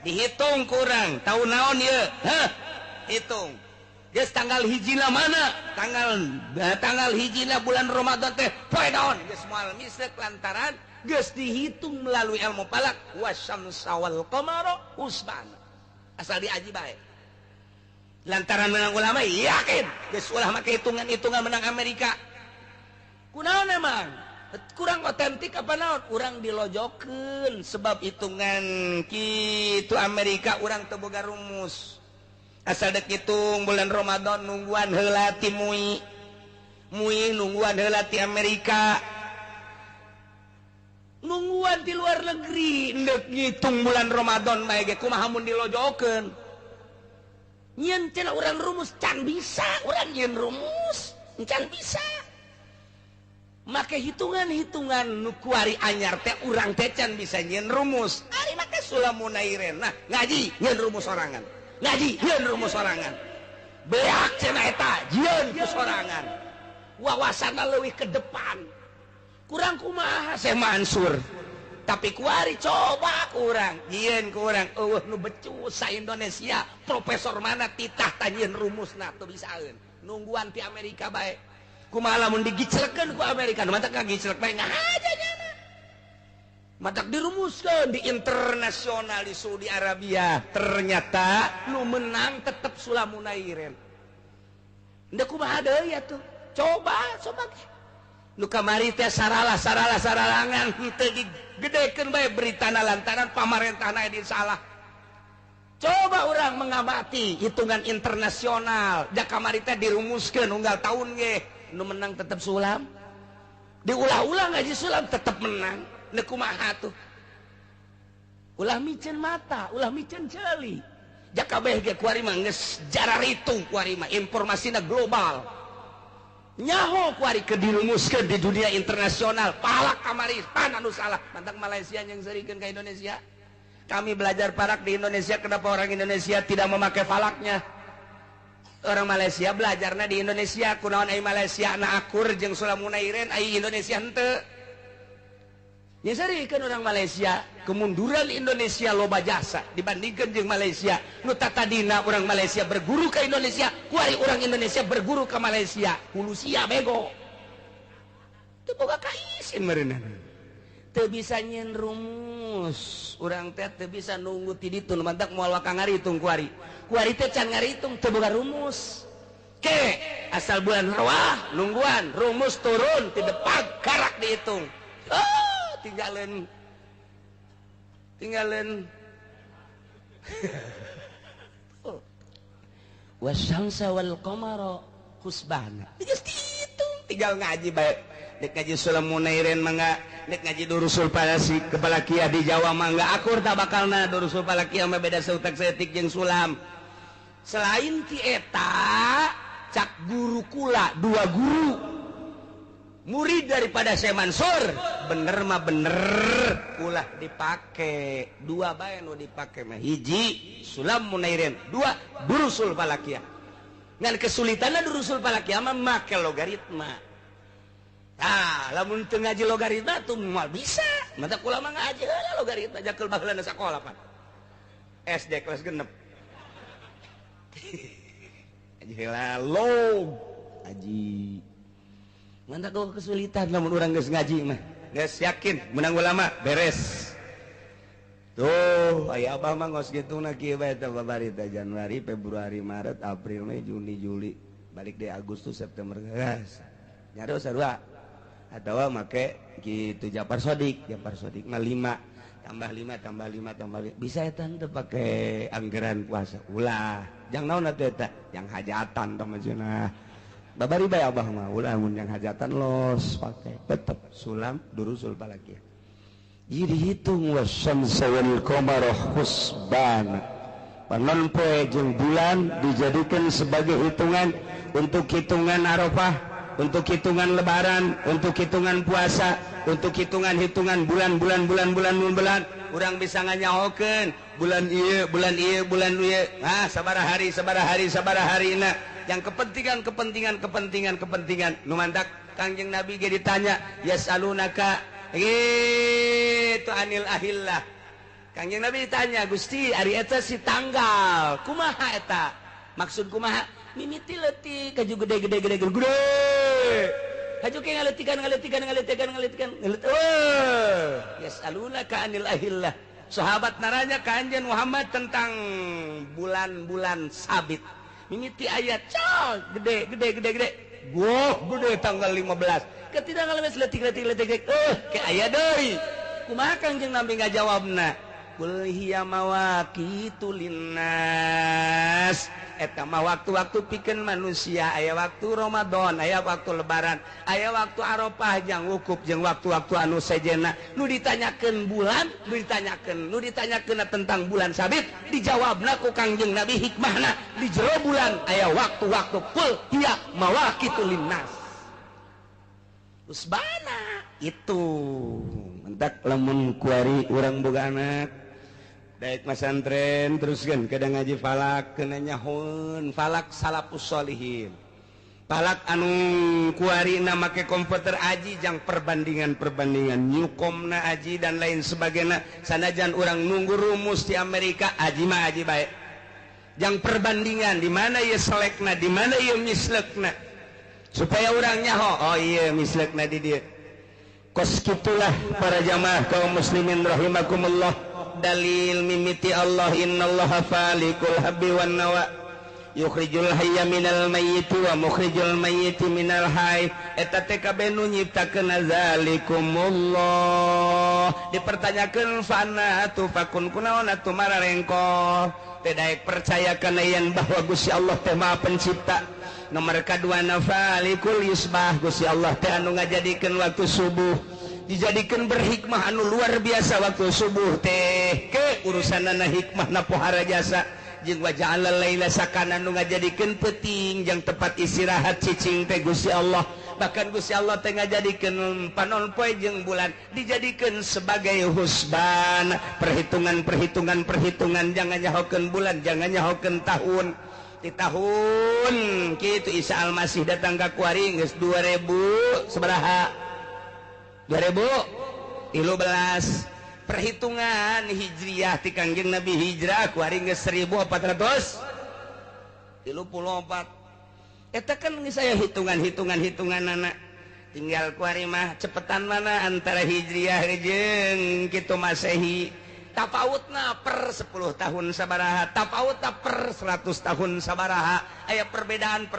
dihitung kurang tahun naon ieu hitung geus tanggal hijina mana tanggal hijina bulan Ramadan teh poe naon geus moal misek lantaran geus dihitung melalui ilmu falak wasyamsa wal qamara husbana asal diaji bae lantaran menang ulama yakin geus ulah make hitungan menang Amerika kunaon emang kurang otentik apa naon urang dilojokeun sebab hitungan kitu Amerika urang teu boga rumus asal dek hitung bulan Ramadan nungguan heula ti mui nungguan heula ti Amerika nungguan di luar negeri ndek ngitung bulan Ramadan bae ge kumaha mun dilojokeun nyen cenah urang rumus can bisa urang nyen rumus can bisa make hitungan nu kuari anyar teh urang teh can bisa nyen rumus ari make sulamunairen nah ngaji nyen rumus sorangan ngaji nyen rumus sorangan beak cenah eta nyen ku sorangan wawasanna leuwih ke depan kurang kumaha Syekh Mansur tapi kuari coba kurang nyen kurang nu becus sa Indonesia profesor mana titah tanyeun rumusna teu bisaeun nungguan ti Amerika bae kumaha lamun digicelekeun ku Amerika mata kagiclek bae ngahaja nyana matak dirumuskeun di internasional di Saudi Arabia ternyata nu menang tetep Sulamunairen nda kumaha deui atuh coba nu kamari teh saralangan henteu digedekeun bae beritana lantaran pamarentahna di salah coba orang mengamati hitungan internasional da kamari teh dirumuskeun unggal taun ge nu menang tetap sulam diulah-ulah ngaji sulam tetap menang ne kumaha tuh ulah micen mata ulah micen ceuli jak kabeh ge kuari mah geus jararitung kuari mah informasina global nyaho kuari ke dirumuskeun di dunia internasional palak kamari pan anu salah mantang Malaysia yang serikeun ke Indonesia kami belajar palak di Indonesia kenapa orang Indonesia tidak memakai falaknya orang Malaysia belajarnya di Indonesia kunaon ai Malaysia na akur jeung Sulamunairen ai Indonesia henteu nya sarikeun orang Malaysia kemunduran Indonesia loba jasa dibandingkan jeung Malaysia nu tatadina orang Malaysia berguru ke Indonesia kuari orang Indonesia berguru ke Malaysia hulu sia bego teu boga kaisin meureunna teu bisa nyen rumus urang teh teu bisa nunggu ti ditu nu mantak moal wakang ngaritung kuari teh can ngaritung teu boga rumus ke asal bulan Rawah nungguan rumus turun ti depan karak dihitung tinggalin wasyamsa wal qamara husbana geus dihitung tinggal ngaji bae dek ngaji Sulamunairen mangga dek ngaji durusul palakia di Jawa mangga akur tak bakalna durusul palakia mah beda seutak setik jeung sulam selain ti eta cak guru kula dua guru murid daripada Syekh Mansur bener mah bener ulah dipake dua bae nu dipake mah hiji Sulamunairen dua durusul palakia ngan kesulitanna durusul palakia mah make logaritma lamun teu ngaji logaritma tuh moal bisa mata kula mah ngaji heula logaritma jakeul baheulana sakola pan SD kelas 6 ngaji heula log aji mantap kau kesulitan namun orang geus ngaji mah geus yakin menang ulama beres tuh aya abah mah ngos kituna kieu bae teh babarita Januari Februari Maret April Mei Juni Juli balik deh Agustus September gas nyaro sarua atawa make kitu Japar Sodik mah 5 tambah 5 bisa eta teu pake anggaran puasa ulah jang naon atuh eta yang hajatan tah maksudna babari bae abah mah ulah mun yang hajatan los pake tetep sulam durusul palakia jadi dihitung wasyamsa wal qamara husbana panon poe jeung bulan dijadikan sebagai hitungan untuk hitungan Arafah untuk hitungan lebaran untuk hitungan puasa untuk hitungan bulan urang bisa nganyahokeun bulan ieu sabaraha harina yang kepentingan nu mantak Kangjeng Nabi ge ditanya yasalunaka itu anil ahillah Kangjeng Nabi ditanya Gusti ari eta si tanggal kumaha eta maksud kumaha mimiti leutik kaju gede haju ke ngaletikan yasalunaka anil ahillah sahabat naranya ka anjeun Muhammad tentang bulan-bulan sabit mimiti ayat gede gede tanggal 15 ketika ngalemes letik ke aya deui kumaha Kangjeng Nabi ngajawabna qul hiya mawaqitu linnas eta mah waktu-waktu pikeun manusia aya waktu Ramadan aya waktu lebaran aya waktu Arafah jang wukuf jeung waktu-waktu anu sejenna nu ditanyakeun bulan nu ditanyakeun tentang bulan sabit dijawabna ku Kangjeng Nabi hikmahna di jero bulan aya waktu-waktu qul hiya mawaqitu linnas usbana itu mentak lamun kuari urang boga anak daek masantren teruskan kadang ngaji falak kena nyahun falak salafus sholihin falak anu kuarina make komputer aji jang perbandingan nyukomna aji dan lain sebagainya sanajan orang nunggu rumus di Amerika aji mah aji baik jang perbandingan di mana ieu selekna di mana ieu mislekna supaya orang nyaho oh iya mislekna di dieu kos kitulah para jamaah kaum muslimin rahimakumullah dalil mimiti Allah innallaha falikul habbi wan nawa yukhrijul hayya minal mayyiti wa mukhrijul mayyiti minal hayy eta teh kabeh nu nyiptakeun zalikumullah dipertanyakeun fana tu fakun kunaon atuh mararengko teh daek percaya kana yen bahwa Gusti Allah teh Maha Pencipta nomor kadua falikul yusbah Gusti Allah teh anu ngajadikeun waktu subuh dijadikan berhikmah anu luar biasa waktu subuh teh ke urusanana hikmahna pohara jasa jeung wa ja'alal laila sakana anu ngajadikeun peuting jeung tempat istirahat cicing teh Gusti Allah bahkan Gusti Allah teh ngajadikeun panon poe jeung bulan dijadikeun sebagai husban perhitungan jangan nyahokeun bulan jangan nyahokeun tahun di tahun kitu Isa Al-Masih datang ka kuari geus 2000 sabaraha 2015 perhitungan hijriyah ti Kangjeng Nabi hijrah kuari geus 1434 eta kan geus aya hitungan-hitunganana tinggal kuari mah cepetan mana antara hijriyah jeung kitu Masehi tapautna per 10 tahun sabaraha tapautna per 100 tahun sabaraha aya perbedaan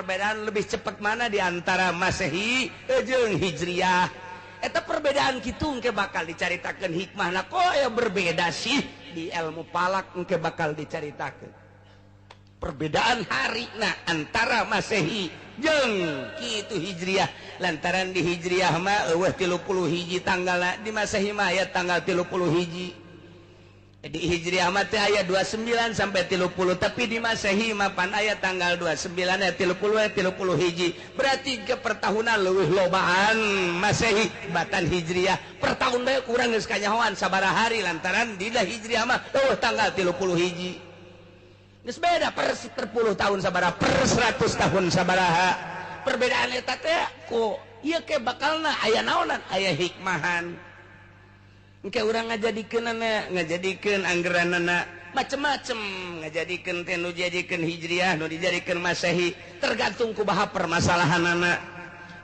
lebih cepat mana di antara Masehi jeung hijriyah eta perbedaan kitu engke bakal dicaritakeun hikmahna kok ya berbeda sih di ilmu falak engke bakal dicaritakeun perbedaan harina antara Masehi jeung kitu hijriyah lantaran di hijriyah mah eueuh 30 hiji tanggalna di Masehi mah aya tanggal 30 hiji di hijriyah mah teh aya 29 sampai 30 tapi di Masehi mah pan aya tanggal 29 aya 30 hiji berarti ke pertahunan leuwih lobaan Masehi batan hijriyah per tahun bae kurang geus kanyahoan sabaraha hari lantaran di hijriyah mah tanggal 30 hiji geus beda per 10 tahun sabaraha per 100 tahun sabaraha perbedaan eta teh ku ieu ke bakalna aya naonan aya hikmahan engke urang ngajadikeun anggeranana macem-macem ngajadikeun teh nu dijadikeun hijriyah nu dijadikeun Masehi tergantung kumaha permasalahanana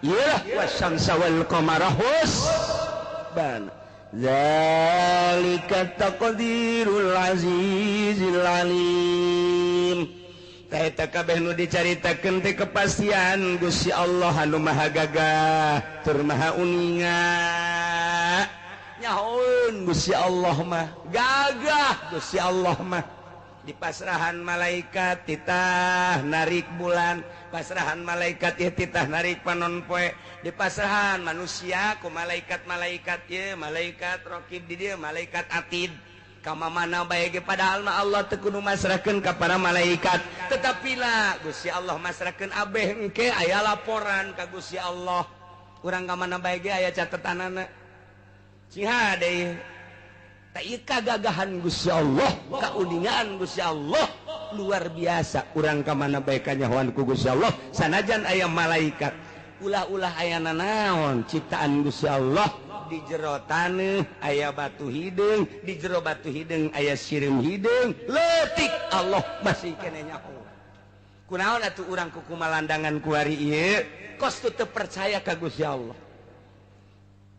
ieu wasyamsa wal qamara husban zalika taqdirul azizil alim eta kabeh nu dicaritakeun teh kepastian Gusti Allah anu maha gagah tur maha uninga nyahoun Gusti Allah mah gagah Gusti Allah mah di pasrahan malaikat titah narik bulan pasrahan malaikat ieu titah narik panon poe di pasrahan manusia ku malaikat-malaikat ieu malaikat raqib di dieu malaikat atid ka mana bae ge padahal mah Allah teu kudu masrahkeun ka para malaikat tetapi lah Gusti Allah masrahkeun abeh engke aya laporan ka Gusti Allah urang ka mana bae ge aya catetanana siha deui ta ieu kagagahan Gusti Allah kauningan Gusti Allah luar biasa urang ka mana bae kanyahoan ku Gusti Allah sanajan aya malaikat ulah-ulah aya nanaon ciptaan Gusti Allah di jero taneuh aya batu hideung di jero batu hideung aya sireum hideung leutik Allah masih keneh nyaho kunaon atuh urang kuku malandangan kuari ieu kos teu percaya ka Gusti Allah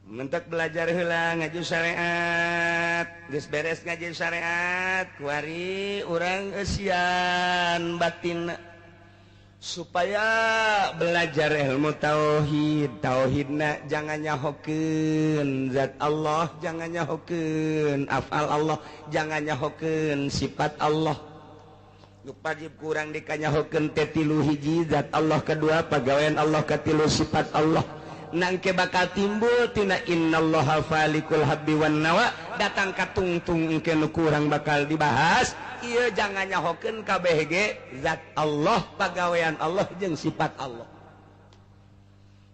mentek belajar heula ngaji syariat geus beres ngaji syariat kuari urang eusian batinna supaya belajar ilmu tauhid tauhidna jangan nyahokeun zat Allah jangan nyahokeun afal Allah jangan nyahokeun sifat Allah wajib kurang dikanyahokeun teh tilu hiji zat Allah kedua pagawean Allah katilu sifat Allah nangke bakal timbul tina innallaha falikul habbi wan nawa datang ka tungtung engke nu kurang bakal dibahas ieu jangan nyahokeun kabeh ge zat Allah pagawean Allah jeung sifat Allah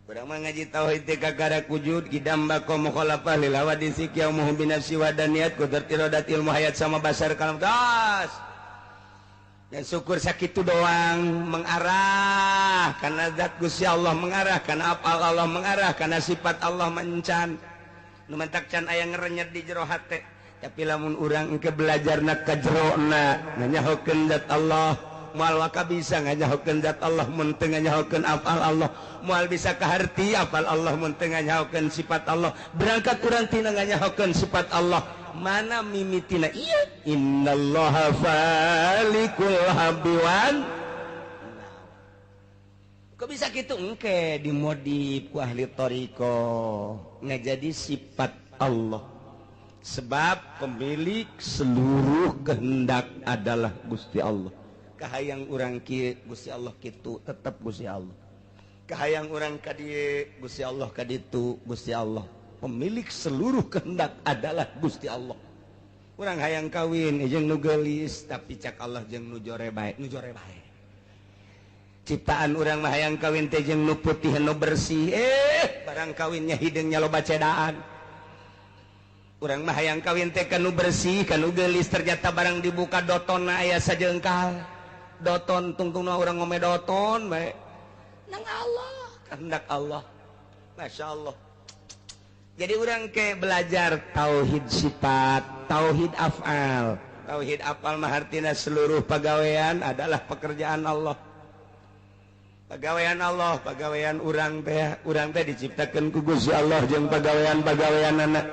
urang mah ngaji tauhid teh kagara wujud kidam bako mukhalafah lil hawadisi qiyamul binafsi wa daniyat qudratil rodatil muhayyad sama basar kalam das dan syukur sakitu doang mengarah karena zat Gusti Allah mengarah karena apal Allah mengarah karena sifat Allah mencan nu mentak can aya ngerenyet di jero hate tapi lamun urang engke belajarna ka jerona nganyahokeun zat Allah moal waka bisa nganyahokeun zat Allah mun teu nganyahokeun apal Allah moal bisa ka harti apal Allah mun teu nganyahokeun sifat Allah berangkat urang tina nganyahokeun sifat Allah mana mimitina iya innallaha falikul habbi wan kok bisa gitu engke dimodif ku ahli thariqo ngajadi sifat Allah sebab pemilik seluruh kehendak adalah Gusti Allah kahayang urang kieu Gusti Allah kitu tetep Gusti Allah kahayang urang ka dieu Gusti Allah ka ditu Gusti Allah pemilik seluruh kehendak adalah Gusti Allah urang hayang kawin jeung nu geulis tapi cak Allah jeung nu jore bae ciptaan urang mah hayang kawin teh jeung nu putih nu bersih barang kawinnya hideungnya loba cedaan urang mah hayang kawin teh ka nu bersih ka nu geulis ternyata barang dibuka dotonna aya sajeungkal doton tungtungna urang ngome doton bae nang Allah kehendak Allah masyaallah jadi urang ke belajar tauhid sifat tauhid afal tauhid afal mah artina seluruh pagawean adalah pekerjaan Allah pagawean Allah pagawean urang teh diciptakeun ku Gusti Allah jeung pagawean-pagaweanna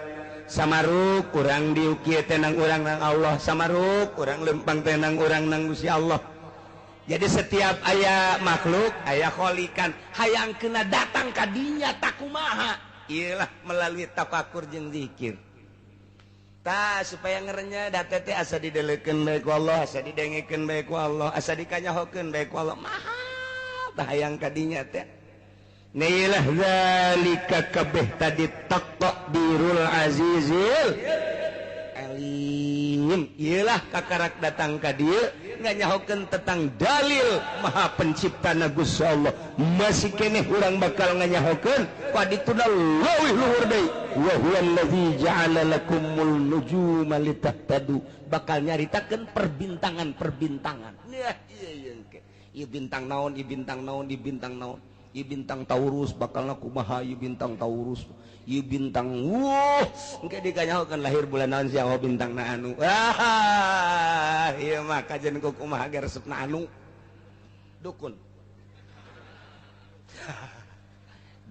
samaruk urang diukieu teh nang urang nang Allah samaruk urang lempang teh nang urang nang Gusti Allah jadi setiap aya makhluk aya kholikan hayang kena datang ka dinya tak kumaha iyalah melalui tafakur jeung zikir ta supaya ngerenya date teh asa didelekeun bae ku Allah asa didengekeun bae ku Allah asa dikanyahokeun bae ku Allah mahal tah hayang ka dinya teh nailah zalika kabeh tadi taqdirul azizil alim iyalah kakarak datang ka dieu nganyahokeun tentang dalil maha penciptana Gusti Allah masih keneh urang bakal nganyahokeun ka dituna leuwih luhur deui wa huwa allazi ja'ala lakumul nujuma litahtadu bakal nyaritakeun perbintangan nah ieu engke ieu bintang naon ieu bintang naon ieu bintang naon ieu bintang Taurus bakalna kumaha ieu bintang Taurus ieu bintang engke dikanyahokeun lahir bulan naon sia bintangna anu ieu mah kajen ku kumaha ge resepna anu dukun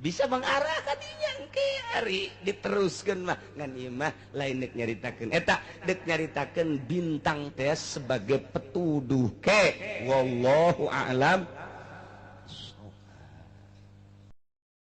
bisa mengarah ka dinya engke ari diteruskeun mah ngan ieu mah lain deuk nyaritakeun eta deuk nyaritakeun bintang teh sebagai petuduh ke wallahu a'lam